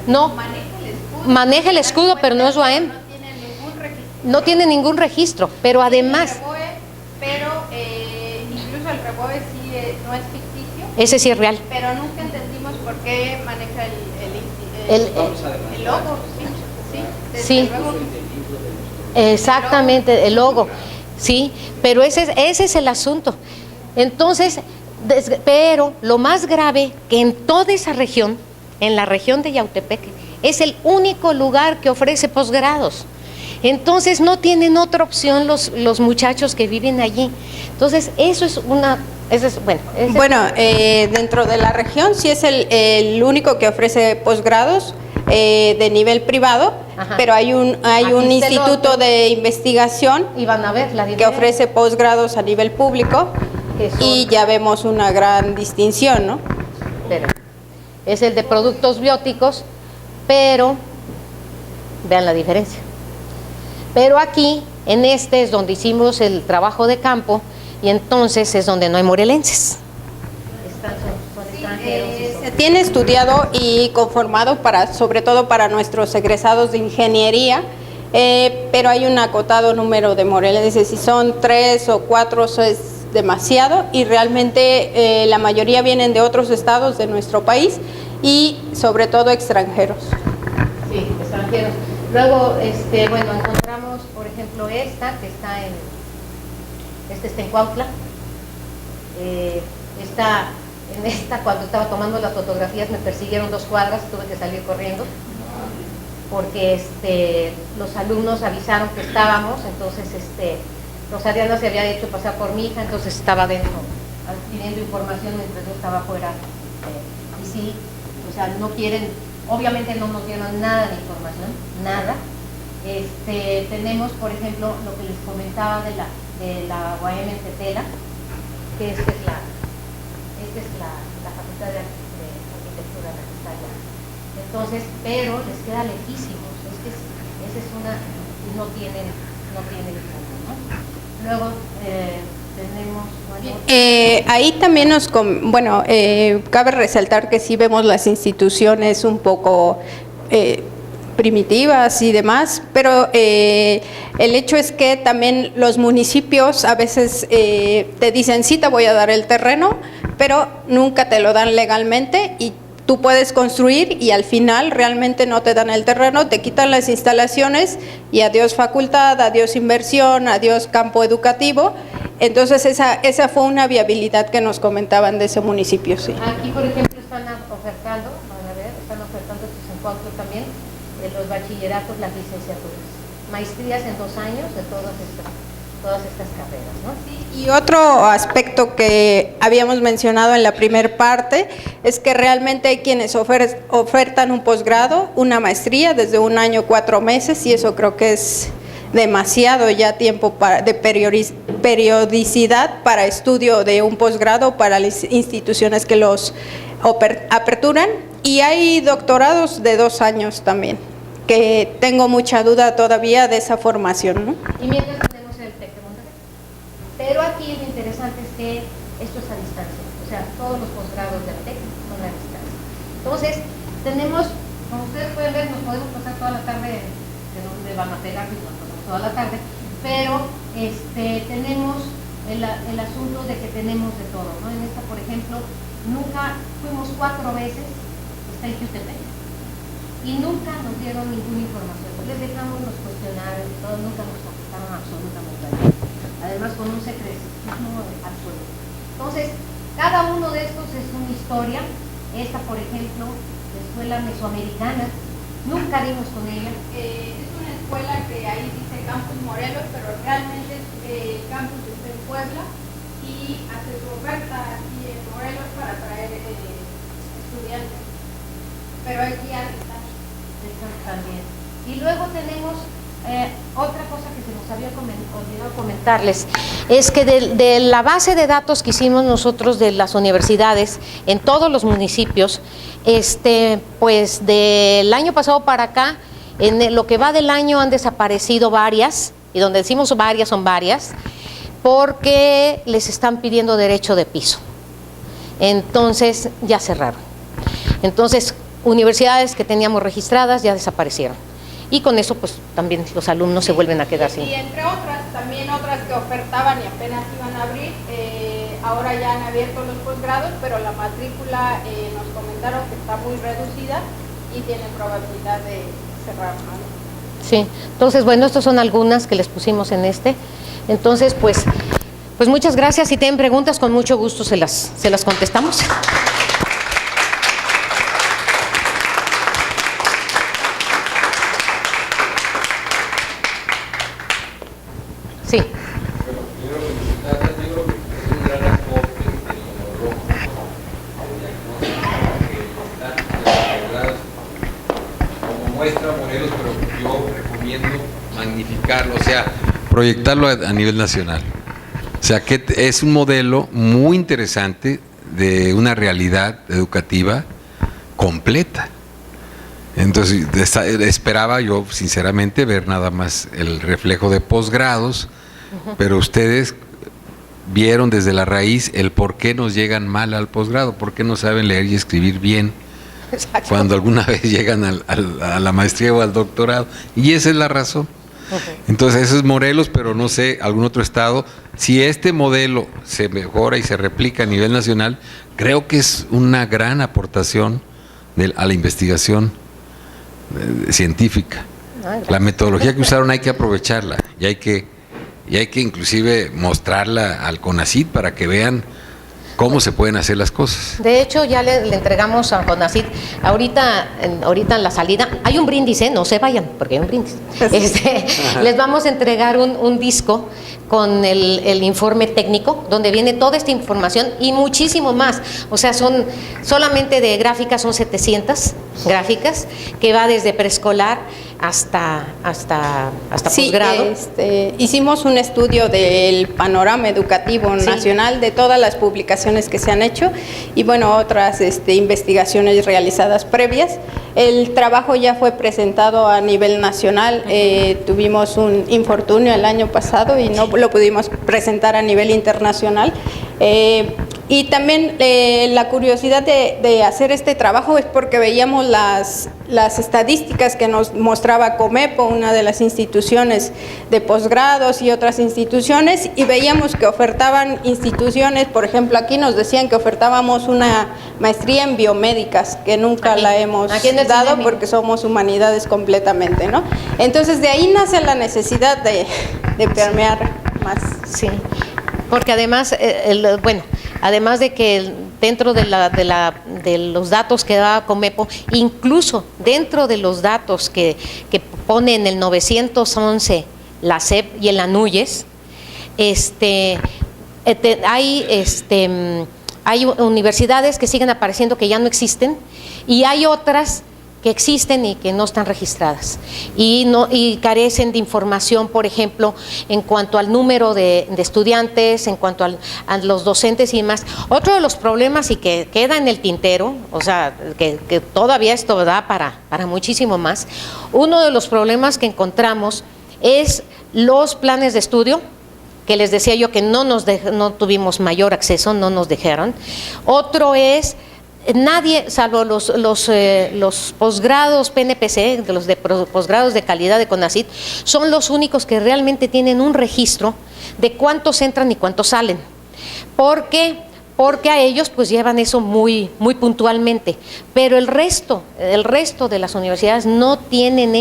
No. Maneja el escudo maneja el escudo, pero no es UAM. No tiene ningún registro, pero además... Pero incluso el REBOE sí no es ficticio. Ese sí es real. Pero nunca entendimos por qué maneja el logo. Sí, exactamente, el logo. Sí, pero ese es el asunto. Entonces, pero lo más grave que en toda esa región, en la región de Yautepec, es el único lugar que ofrece posgrados. Entonces no tienen otra opción los muchachos que viven allí. Entonces eso es una... Dentro de la región sí es el único que ofrece posgrados de nivel privado. Ajá. Pero hay un instituto de investigación y van a ver que ofrece posgrados a nivel público y ya vemos una gran distinción, ¿no? Pero es el de productos bióticos, pero vean la diferencia. Pero aquí, en este es donde hicimos el trabajo de campo y entonces es donde no hay morelenses. Se tiene estudiado y conformado sobre todo para nuestros egresados de ingeniería, pero hay un acotado número de morelenses. Si son 3 o 4 eso es demasiado y realmente la mayoría vienen de otros estados de nuestro país y sobre todo extranjeros. Sí, extranjeros. Luego, encontramos, por ejemplo, esta que está en Cuautla. Cuando estaba tomando las fotografías, me persiguieron 2 cuadras, tuve que salir corriendo, porque los alumnos avisaron que estábamos, entonces Rosariana se había hecho pasar por mi hija, entonces estaba dentro, pidiendo información mientras yo estaba afuera. Y sí, o sea, no quieren... Obviamente no nos dieron nada de información, nada. Tenemos, por ejemplo, lo que les comentaba de la UAM en Tetela, que esta es la Facultad de Arquitectura, la que está allá. Entonces, pero les queda lejísimos, esa es una, no tienen información, ¿no? Luego tenemos... ahí también cabe resaltar que sí vemos las instituciones un poco primitivas y demás, pero el hecho es que también los municipios a veces te dicen sí te voy a dar el terreno, pero nunca te lo dan legalmente y tú puedes construir y al final realmente no te dan el terreno, te quitan las instalaciones y adiós facultad, adiós inversión, adiós campo educativo. Entonces esa fue una viabilidad que nos comentaban de ese municipio, sí. Aquí, por ejemplo, están ofertando, esto es en Cuautla también, de los bachilleratos, las licenciaturas, maestrías en 2 años de todas estas carreras, ¿no? Sí, y otro aspecto que habíamos mencionado en la primera parte es que realmente hay quienes ofertan un posgrado, una maestría desde 1 año 4 meses y eso creo que es demasiado ya tiempo de periodicidad para estudio de un posgrado para las instituciones que los aperturan y hay doctorados de 2 años también, que tengo mucha duda todavía de esa formación, ¿no? Y mientras tenemos el TEC de Monterrey. Pero aquí lo interesante es que esto es a distancia, o sea, todos los posgrados del TEC son a distancia. Entonces, tenemos, como ustedes pueden ver, nos podemos pasar toda la tarde, de donde van a pegar, toda la tarde, pero tenemos el asunto de que tenemos de todo, ¿no? En esta, por ejemplo, fuimos 4 veces, está en Jutepec, y nunca nos dieron ninguna información. Les dejamos los cuestionarios y todo, nunca nos contestaron absolutamente nada. Además, con un secretismo absoluto. Entonces, cada uno de estos es una historia. Esta, por ejemplo, la escuela mesoamericana, nunca dimos con ella. Es una escuela que ahí dice Campus Morelos, pero realmente el campus está en Puebla y hace su oferta aquí en Morelos para traer estudiantes. Pero aquí también. Y luego tenemos otra cosa que se nos había olvidado comentarles, es que de la base de datos que hicimos nosotros de las universidades en todos los municipios, pues del año pasado para acá, en lo que va del año han desaparecido varias, y donde decimos varias son varias, porque les están pidiendo derecho de piso. Entonces ya cerraron. Entonces, universidades que teníamos registradas ya desaparecieron. Y con eso pues también los alumnos se vuelven a quedar sin. Y entre otras, también otras que ofertaban y apenas iban a abrir, ahora ya han abierto los posgrados, pero la matrícula nos comentaron que está muy reducida y tiene probabilidad de cerrar, ¿no? Sí, entonces bueno, estas son algunas que les pusimos en este. Entonces pues muchas gracias. Si tienen preguntas, con mucho gusto se las contestamos. Sí. Como muestra Morelos, pero yo recomiendo magnificarlo, o sea, proyectarlo a nivel nacional. O sea, que es un modelo muy interesante de una realidad educativa completa. Entonces, esperaba yo, sinceramente, ver nada más el reflejo de posgrados, pero ustedes vieron desde la raíz el por qué nos llegan mal al posgrado, por qué no saben leer y escribir bien. Exacto. Cuando alguna vez llegan a la maestría o al doctorado. Y esa es la razón. Entonces, eso es Morelos, pero no sé, algún otro estado. Si este modelo se mejora y se replica a nivel nacional, creo que es una gran aportación a la investigación científica. La metodología que usaron hay que aprovecharla y hay que inclusive mostrarla al CONACYT para que vean cómo se pueden hacer las cosas. De hecho, ya le entregamos a CONACYT, ahorita en la salida, hay un brindis, no se vayan, porque hay un brindis. Les vamos a entregar un disco con el informe técnico, donde viene toda esta información y muchísimo más. O sea, solamente de gráficas son 700 gráficas, que va desde preescolar hasta posgrado. Hicimos un estudio del panorama educativo nacional, de todas las publicaciones que se han hecho y bueno, otras investigaciones realizadas previas. El trabajo ya fue presentado a nivel nacional, tuvimos un infortunio el año pasado y no lo pudimos presentar a nivel internacional. Y también la curiosidad de hacer este trabajo es porque veíamos las estadísticas que nos mostraba Comepo, una de las instituciones de posgrados y otras instituciones, y veíamos que ofertaban instituciones, por ejemplo, aquí nos decían que ofertábamos una maestría en biomédicas, que nunca la hemos dado porque somos humanidades completamente, ¿no? Entonces, de ahí nace la necesidad de permear más. Sí, porque además, además de que dentro de los datos que da Comepo, incluso dentro de los datos que pone en el 911 la SEP y el ANUYES, hay universidades que siguen apareciendo que ya no existen y hay otras que existen y que no están registradas y carecen de información, por ejemplo, en cuanto al número de estudiantes, en cuanto a los docentes y demás. Otro de los problemas y que queda en el tintero, o sea, que todavía esto da para muchísimo más, uno de los problemas que encontramos es los planes de estudio, que les decía yo que no tuvimos mayor acceso, no nos dejaron. Otro es nadie, salvo los posgrados PNPC, los de posgrados de calidad de CONACYT, son los únicos que realmente tienen un registro de cuántos entran y cuántos salen. Porque a ellos pues llevan eso muy puntualmente, pero el resto de las universidades no tienen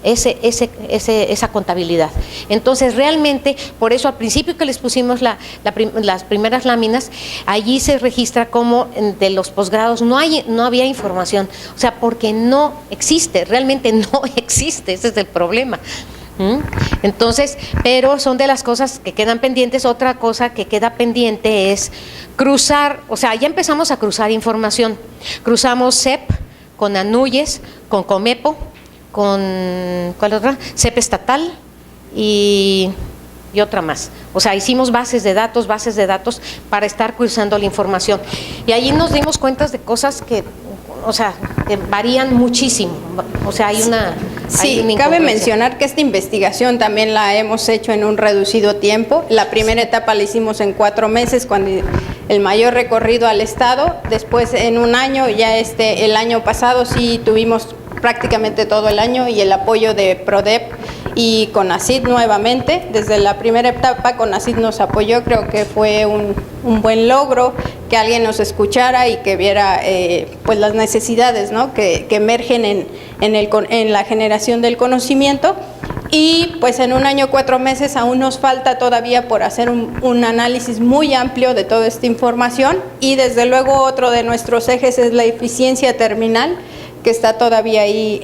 esa contabilidad. Entonces realmente, por eso al principio que les pusimos las primeras láminas, allí se registra como de los posgrados no había información, o sea, porque no existe, realmente no existe, ese es el problema. Entonces, pero son de las cosas que quedan pendientes. Otra cosa que queda pendiente es cruzar, o sea, ya empezamos a cruzar información. Cruzamos CEP con ANUYES, con Comepo, con ¿cuál otra? CEP estatal y otra más. O sea, hicimos bases de datos para estar cruzando la información. Y allí nos dimos cuenta de cosas que varían muchísimo. O sea, hay una Sí, una cabe incongruencia. mencionar que esta investigación también la hemos hecho en un reducido tiempo. La primera etapa la hicimos en 4 meses, cuando el mayor recorrido al Estado. Después en un año, ya el año pasado sí tuvimos prácticamente todo el año y el apoyo de PRODEP y CONACYT nuevamente. Desde la primera etapa CONACYT nos apoyó, creo que fue un buen logro que alguien nos escuchara y que viera pues las necesidades, ¿no?, que emergen en la generación del conocimiento. Y pues en un año 4 meses aún nos falta todavía por hacer un análisis muy amplio de toda esta información, y desde luego otro de nuestros ejes es la eficiencia terminal, que está todavía ahí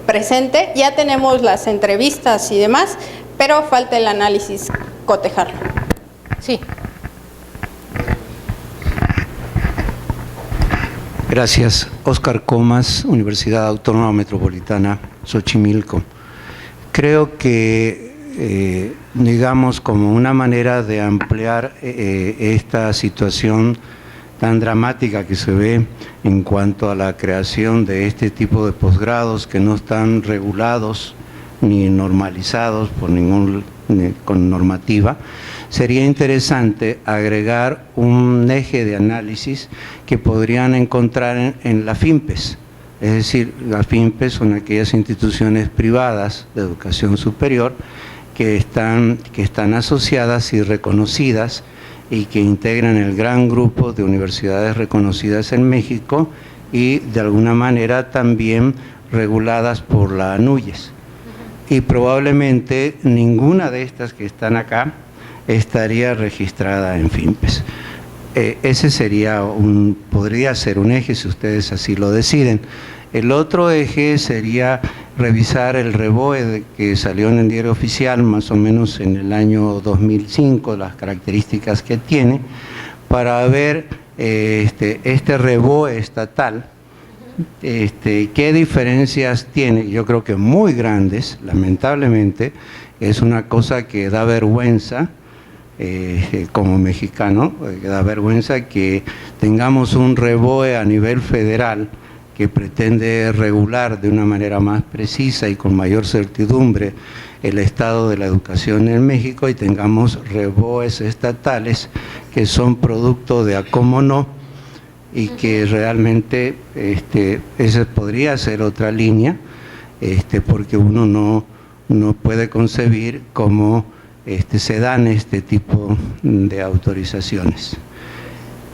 presente. Ya tenemos las entrevistas y demás, pero falta el análisis, cotejarlo. Sí. Gracias. Óscar Comas, Universidad Autónoma Metropolitana, Xochimilco. Creo que, digamos, como una manera de ampliar esta situación tan dramática que se ve en cuanto a la creación de este tipo de posgrados que no están regulados ni normalizados por con normativa, sería interesante agregar un eje de análisis que podrían encontrar en la FIMPES. Es decir, las FIMPES son aquellas instituciones privadas de educación superior que están asociadas y reconocidas y que integran el gran grupo de universidades reconocidas en México y de alguna manera también reguladas por la ANUYES. Y probablemente ninguna de estas que están acá estaría registrada en FIMPES. Ese podría ser un eje si ustedes así lo deciden. El otro eje sería revisar el REBOE que salió en el Diario Oficial más o menos en el año 2005, las características que tiene, para ver este REBOE estatal, qué diferencias tiene. Yo creo que muy grandes, lamentablemente. Es una cosa que da vergüenza. Como mexicano, da vergüenza que tengamos un REBOE a nivel federal que pretende regular de una manera más precisa y con mayor certidumbre el estado de la educación en México, y tengamos REBOEs estatales que son producto de a cómo no, y que realmente esa podría ser otra línea, porque uno no puede concebir cómo se dan este tipo de autorizaciones.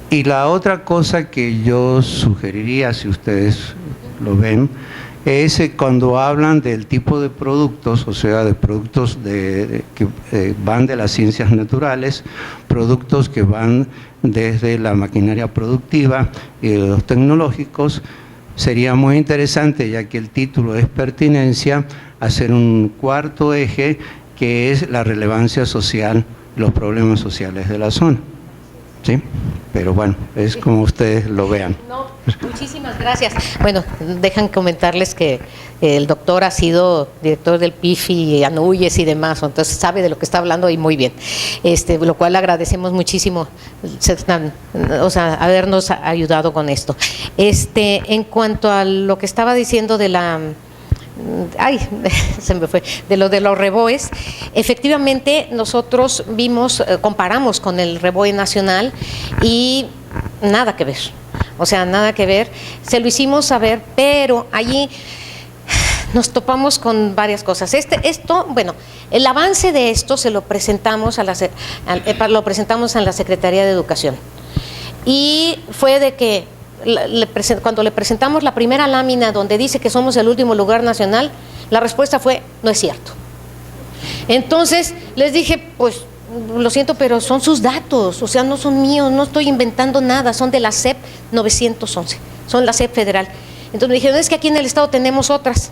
Y la otra cosa que yo sugeriría, si ustedes lo ven, es cuando hablan del tipo de productos, o sea, de productos que van de las ciencias naturales, productos que van desde la maquinaria productiva y de los tecnológicos, sería muy interesante, ya que el título es pertinencia, hacer un cuarto eje que es la relevancia social, los problemas sociales de la zona. ¿Sí? Pero bueno, es como ustedes lo vean. No, muchísimas gracias. Bueno, dejan comentarles que el doctor ha sido director del PIF y ANUYES y demás, entonces sabe de lo que está hablando y muy bien. Lo cual agradecemos muchísimo, habernos ayudado con esto. En cuanto a lo que estaba diciendo de la... se me fue, de los REBOEs, efectivamente nosotros comparamos con el REBOE nacional y nada que ver, nada que ver, se lo hicimos saber, pero allí nos topamos con varias cosas. El avance de esto se lo presentamos lo presentamos en la Secretaría de Educación, y fue de que cuando le presentamos la primera lámina donde dice que somos el último lugar nacional, la respuesta fue: no es cierto. Entonces les dije, pues lo siento, pero son sus datos, no son míos, no estoy inventando nada, son de la SEP 911, son la SEP federal. Entonces me dijeron, es que aquí en el estado tenemos otras.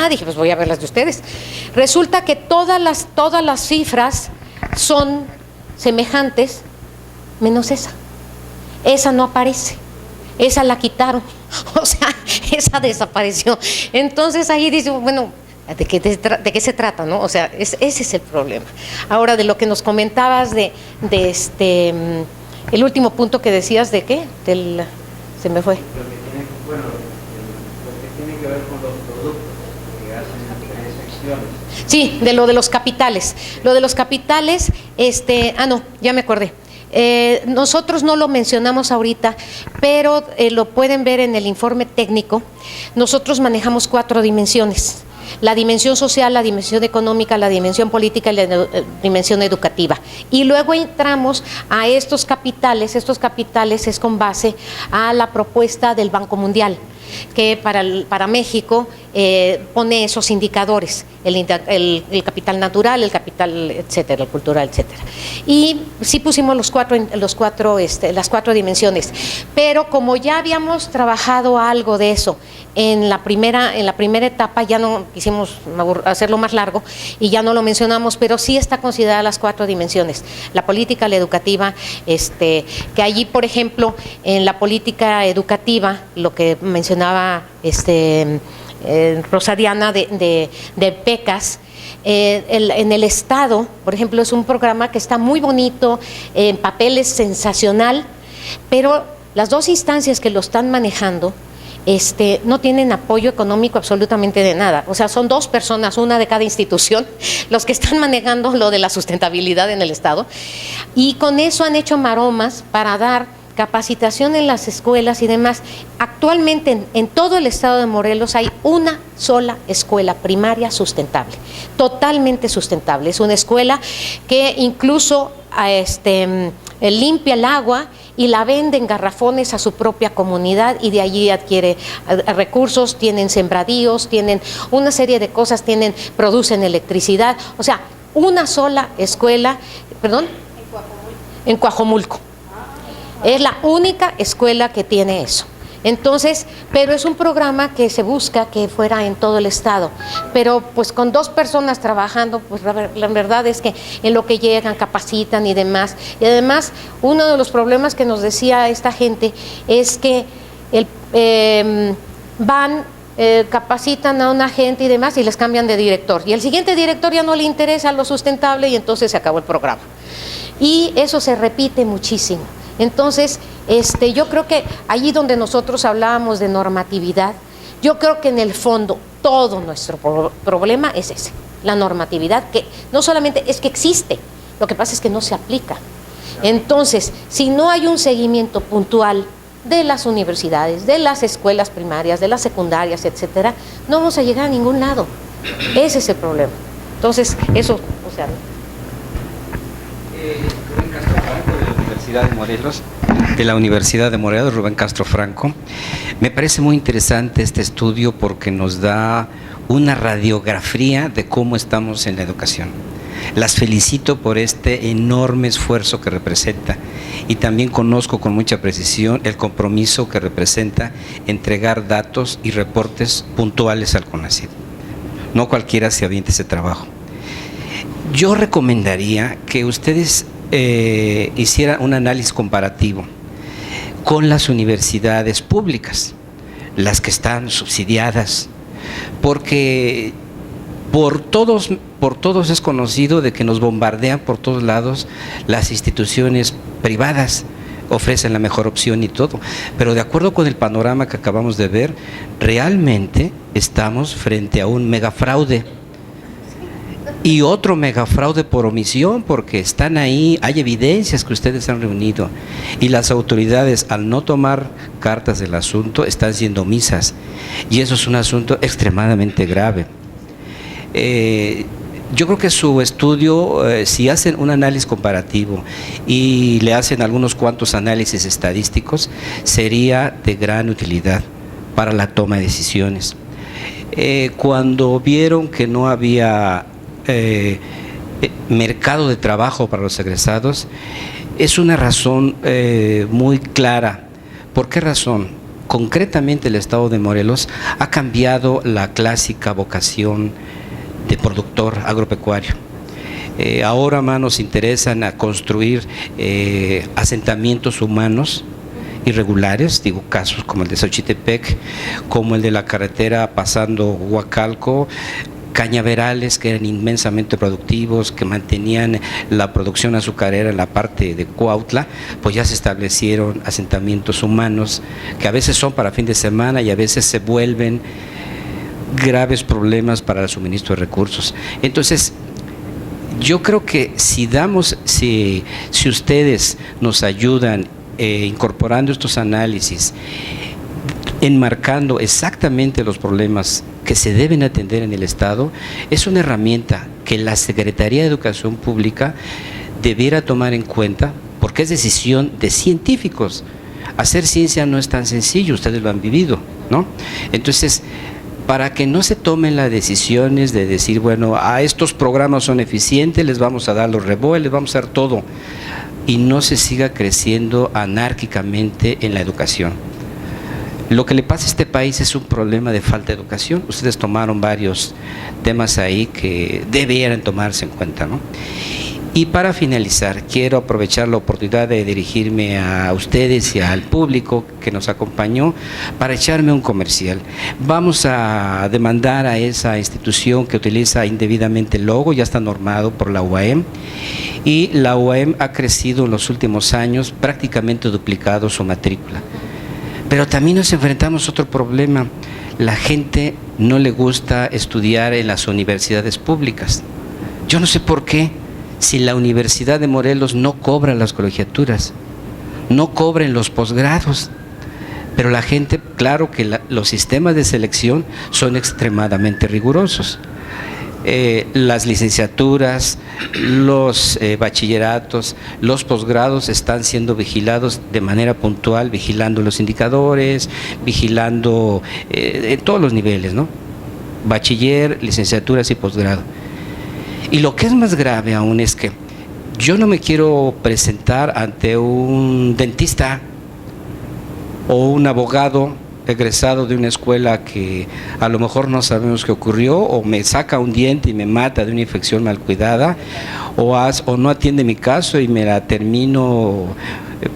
Dije, pues voy a ver las de ustedes. Resulta que todas las cifras son semejantes, menos esa. Esa no aparece. Esa la quitaron, esa desapareció. Entonces ahí dice, bueno, ¿de qué se trata, no? Ese es el problema. Ahora, de lo que nos comentabas el último punto que decías, ¿de qué? Se me fue. Lo que tiene que ver con los productos que Sí, de lo de los capitales. Lo de los capitales, no, ya me acordé. Nosotros no lo mencionamos ahorita, pero lo pueden ver en el informe técnico. Nosotros manejamos 4 dimensiones: la dimensión social, la dimensión económica, la dimensión política y la dimensión educativa. Y luego entramos a estos capitales. Estos capitales es con base a la propuesta del Banco Mundial, que para México pone esos indicadores: el capital natural, el capital, etcétera, el cultural, etcétera. Y sí pusimos las 4 dimensiones, pero como ya habíamos trabajado algo de eso en la primera etapa, ya no quisimos hacerlo más largo y ya no lo mencionamos, pero sí está considerada las 4 dimensiones: la política, la educativa, que allí, por ejemplo, en la política educativa, lo que mencionaba Rosa Diana de becas, en el Estado, por ejemplo, es un programa que está muy bonito, en papel es sensacional, pero las 2 instancias que lo están manejando no tienen apoyo económico absolutamente de nada. O sea, son 2 personas, una de cada institución, los que están manejando lo de la sustentabilidad en el Estado, y con eso han hecho maromas para dar capacitación en las escuelas y demás. Actualmente en todo el estado de Morelos hay una sola escuela primaria sustentable, totalmente sustentable. Es una escuela que incluso limpia el agua y la vende en garrafones a su propia comunidad, y de allí adquiere recursos, tienen sembradíos, tienen una serie de cosas, producen electricidad. O sea, una sola escuela, en Coajomulco. Es la única escuela que tiene eso. Entonces, pero es un programa que se busca que fuera en todo el estado, pero pues con 2 personas trabajando, pues la verdad es que en lo que llegan, capacitan y demás. Y además, uno de los problemas que nos decía esta gente es que capacitan a una gente y demás y les cambian de director, y el siguiente director ya no le interesa lo sustentable y entonces se acabó el programa. Y eso se repite muchísimo. Entonces, yo creo que allí donde nosotros hablábamos de normatividad, yo creo que en el fondo todo nuestro problema es ese, la normatividad, que no solamente es que existe, lo que pasa es que no se aplica. Entonces, si no hay un seguimiento puntual de las universidades, de las escuelas primarias, de las secundarias, etcétera, no vamos a llegar a ningún lado. Ese es el problema. Entonces, eso, o sea, de la Universidad de Morelos, Rubén Castro Franco. Me parece muy interesante este estudio porque nos da una radiografía de cómo estamos en la educación. Las felicito por este enorme esfuerzo que representa, y también conozco con mucha precisión el compromiso que representa entregar datos y reportes puntuales al CONACYT. No cualquiera se avienta ese trabajo. Yo recomendaría que ustedes hiciera un análisis comparativo con las universidades públicas, las que están subsidiadas, porque por todos es conocido de que nos bombardean por todos lados las instituciones privadas, ofrecen la mejor opción y todo, pero de acuerdo con el panorama que acabamos de ver, realmente estamos frente a un megafraude. Y otro megafraude por omisión, porque están ahí, hay evidencias que ustedes han reunido, y las autoridades, al no tomar cartas del asunto, están siendo omisas, y eso es un asunto extremadamente grave. Yo creo que su estudio, si hacen un análisis comparativo y le hacen algunos cuantos análisis estadísticos, sería de gran utilidad para la toma de decisiones. Cuando vieron que no había mercado de trabajo para los egresados, es una razón muy clara. ¿Por qué razón? Concretamente el estado de Morelos ha cambiado la clásica vocación de productor agropecuario. Ahora más nos interesan a construir asentamientos humanos irregulares, digo casos como el de Xochitepec, como el de la carretera pasando Huacalco, cañaverales que eran inmensamente productivos, que mantenían la producción azucarera en la parte de Cuautla, pues ya se establecieron asentamientos humanos que a veces son para fin de semana y a veces se vuelven graves problemas para el suministro de recursos. Entonces, yo creo que si ustedes nos ayudan incorporando estos análisis, enmarcando exactamente los problemas que se deben atender en el Estado, es una herramienta que la Secretaría de Educación Pública debiera tomar en cuenta, porque es decisión de científicos. Hacer ciencia no es tan sencillo, ustedes lo han vivido, ¿no? Entonces, para que no se tomen las decisiones de decir, bueno, a estos programas son eficientes, les vamos a dar los reboes, les vamos a dar todo, y no se siga creciendo anárquicamente en la educación. Lo que le pasa a este país es un problema de falta de educación. Ustedes tomaron varios temas ahí que debieran tomarse en cuenta, ¿no? Y para finalizar, quiero aprovechar la oportunidad de dirigirme a ustedes y al público que nos acompañó para echarme un comercial. Vamos a demandar a esa institución que utiliza indebidamente el logo, ya está normado por la UAM, y la UAM ha crecido en los últimos años, prácticamente duplicado su matrícula. Pero también nos enfrentamos a otro problema. La gente no le gusta estudiar en las universidades públicas. Yo no sé por qué. Si la Universidad de Morelos no cobra las colegiaturas, no cobren los posgrados, pero la gente, claro que los sistemas de selección son extremadamente rigurosos. Las licenciaturas, los bachilleratos, los posgrados están siendo vigilados de manera puntual, vigilando los indicadores, vigilando en todos los niveles, ¿no? Bachiller, licenciaturas y posgrado. Y lo que es más grave aún es que yo no me quiero presentar ante un dentista o un abogado egresado de una escuela que a lo mejor no sabemos qué ocurrió, o me saca un diente y me mata de una infección mal cuidada, o no atiende mi caso y me la termino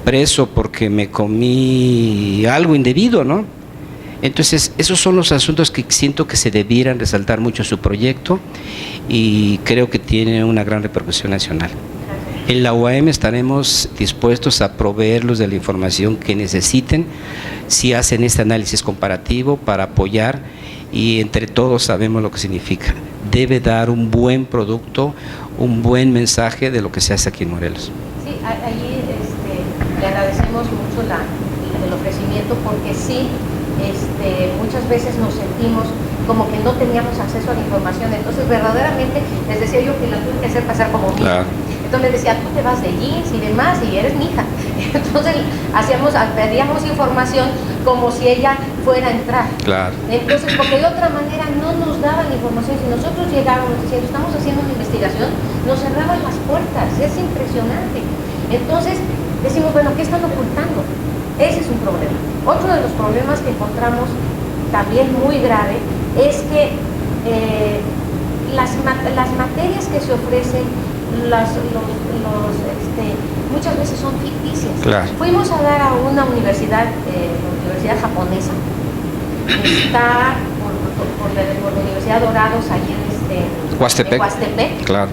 preso porque me comí algo indebido, ¿no? Entonces, esos son los asuntos que siento que se debieran resaltar mucho en su proyecto y creo que tiene una gran repercusión nacional. En la UAM estaremos dispuestos a proveerlos de la información que necesiten si hacen este análisis comparativo para apoyar, y entre todos sabemos lo que significa. Debe dar un buen producto, un buen mensaje de lo que se hace aquí en Morelos. Sí, allí le agradecemos mucho el ofrecimiento, porque sí, muchas veces nos sentimos como que no teníamos acceso a la información. Entonces, verdaderamente, les decía yo que la tuve que hacer pasar como mi hija. Entonces les decía, tú te vas de jeans y demás y eres mi hija. Entonces pedíamos información como si ella fuera a entrar. Claro. Entonces, porque de otra manera no nos daban la información. Si nosotros llegábamos diciendo, estamos haciendo una investigación, nos cerraban las puertas. Es impresionante. Entonces, decimos, bueno, ¿qué están ocultando? Ese es un problema. Otro de los problemas que encontramos también muy grave es que las materias que se ofrecen muchas veces son ficticias. Claro. Fuimos a dar a una universidad, la universidad japonesa, está por la Universidad Dorados, allí en Huastepec. Claro.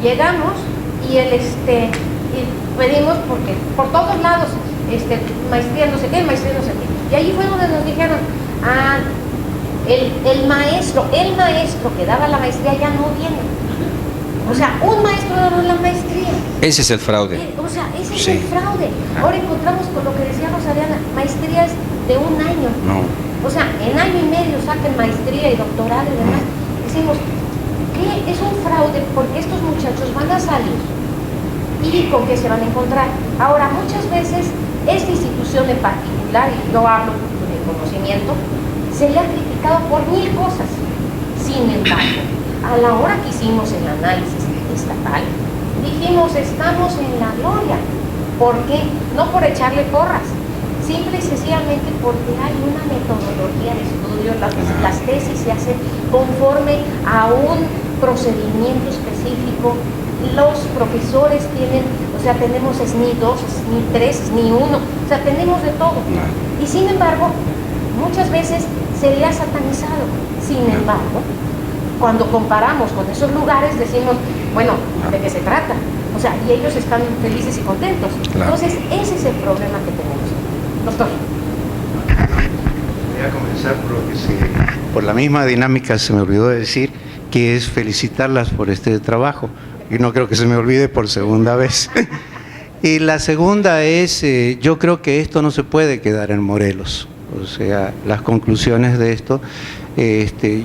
Llegamos y y pedimos, porque por todos lados, maestría no sé qué, maestría no sé qué. Y allí fue donde nos dijeron, el maestro que daba la maestría ya no viene. O sea, un maestro daba la maestría. Ese es el fraude. O sea, ese es el fraude. Ahora encontramos con lo que decía Rosariana, maestrías de un año. No. O sea, en año y medio saquen maestría y doctorado y demás. Decimos, ¿qué es un fraude? Porque estos muchachos van a salir. ¿Y con qué se van a encontrar? Ahora, muchas veces, esta institución en particular, y yo hablo de conocimiento, se le ha criticado por 1000 cosas. Sin embargo, a la hora que hicimos el análisis estatal, dijimos, estamos en la gloria. ¿Por qué? No por echarle porras, simple y sencillamente porque hay una metodología de estudio, las tesis se hacen conforme a un procedimiento específico. Los profesores tienen, o sea, tenemos SNI 2, SNI 3, SNI 1, o sea, tenemos de todo. Y sin embargo, muchas veces se le ha satanizado. Sin embargo, cuando comparamos con esos lugares, decimos, bueno, ¿de qué se trata? O sea, y ellos están felices y contentos. Claro. Entonces, ese es el problema que tenemos. Doctor. Voy a comenzar por lo que se por la misma dinámica se me olvidó decir, que es felicitarlas por este trabajo, y no creo que se me olvide por segunda vez. Y la segunda es, yo creo que esto no se puede quedar en Morelos, o sea, las conclusiones de esto.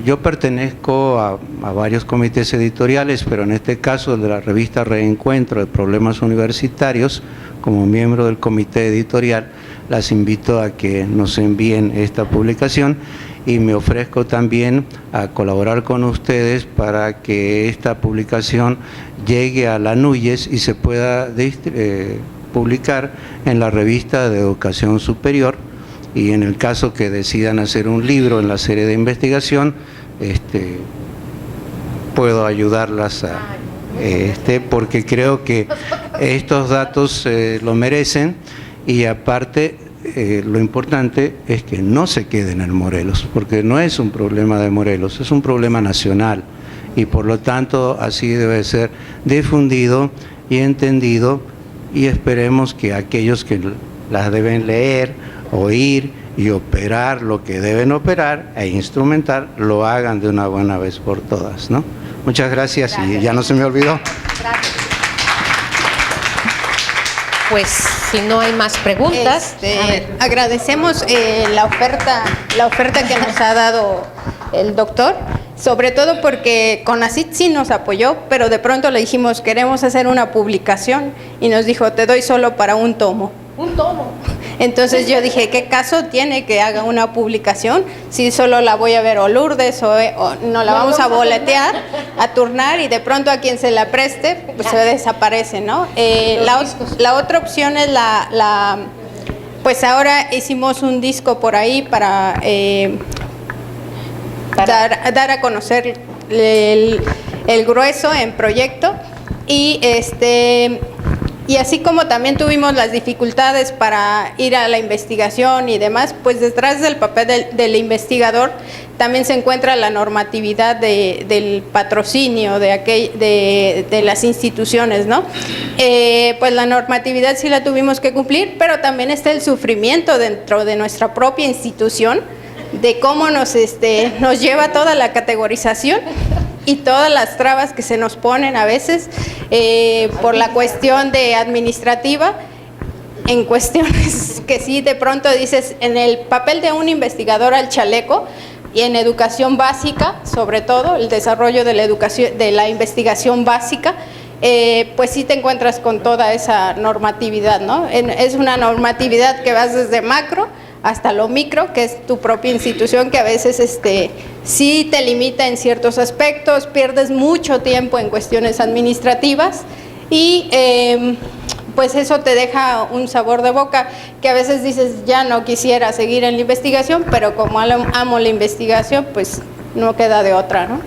Yo pertenezco a varios comités editoriales, pero en este caso el de la revista Reencuentro de Problemas Universitarios, como miembro del comité editorial, las invito a que nos envíen esta publicación y me ofrezco también a colaborar con ustedes para que esta publicación llegue a la NUYES y se pueda publicar en la revista de Educación Superior, y en el caso que decidan hacer un libro en la serie de investigación, puedo ayudarlas a porque creo que estos datos lo merecen, y aparte lo importante es que no se queden en Morelos, porque no es un problema de Morelos, es un problema nacional, y por lo tanto así debe ser difundido y entendido, y esperemos que aquellos que las deben leer, oír y operar lo que deben operar e instrumentar, lo hagan de una buena vez por todas, ¿no? Muchas gracias, y ya no se me olvidó. Gracias. Pues si no hay más preguntas, agradecemos la oferta que nos ha dado el doctor, sobre todo porque CONACYT sí nos apoyó, pero de pronto le dijimos, queremos hacer una publicación, y nos dijo, te doy solo para un tomo. un tomo. Entonces yo dije, ¿qué caso tiene que haga una publicación si solo la voy a ver o Lourdes o no la vamos a boletear, a turnar, y de pronto a quien se la preste, pues se desaparece, ¿no? La otra opción es pues ahora hicimos un disco por ahí para dar a conocer el grueso en proyecto, y así como también tuvimos las dificultades para ir a la investigación y demás, pues detrás del papel del investigador también se encuentra la normatividad del patrocinio de las instituciones, ¿no? Pues la normatividad sí la tuvimos que cumplir, pero también está el sufrimiento dentro de nuestra propia institución, de cómo nos lleva toda la categorización y todas las trabas que se nos ponen a veces por la cuestión de administrativa, en cuestiones que sí de pronto dices, en el papel de un investigador al chaleco y en educación básica, sobre todo el desarrollo de la educación, de la investigación básica, pues sí te encuentras con toda esa normatividad, ¿no? Es una normatividad que vas desde macro hasta lo micro, que es tu propia institución, que a veces sí te limita en ciertos aspectos, pierdes mucho tiempo en cuestiones administrativas y pues eso te deja un sabor de boca que a veces dices, ya no quisiera seguir en la investigación, pero como amo la investigación, pues no queda de otra, ¿no?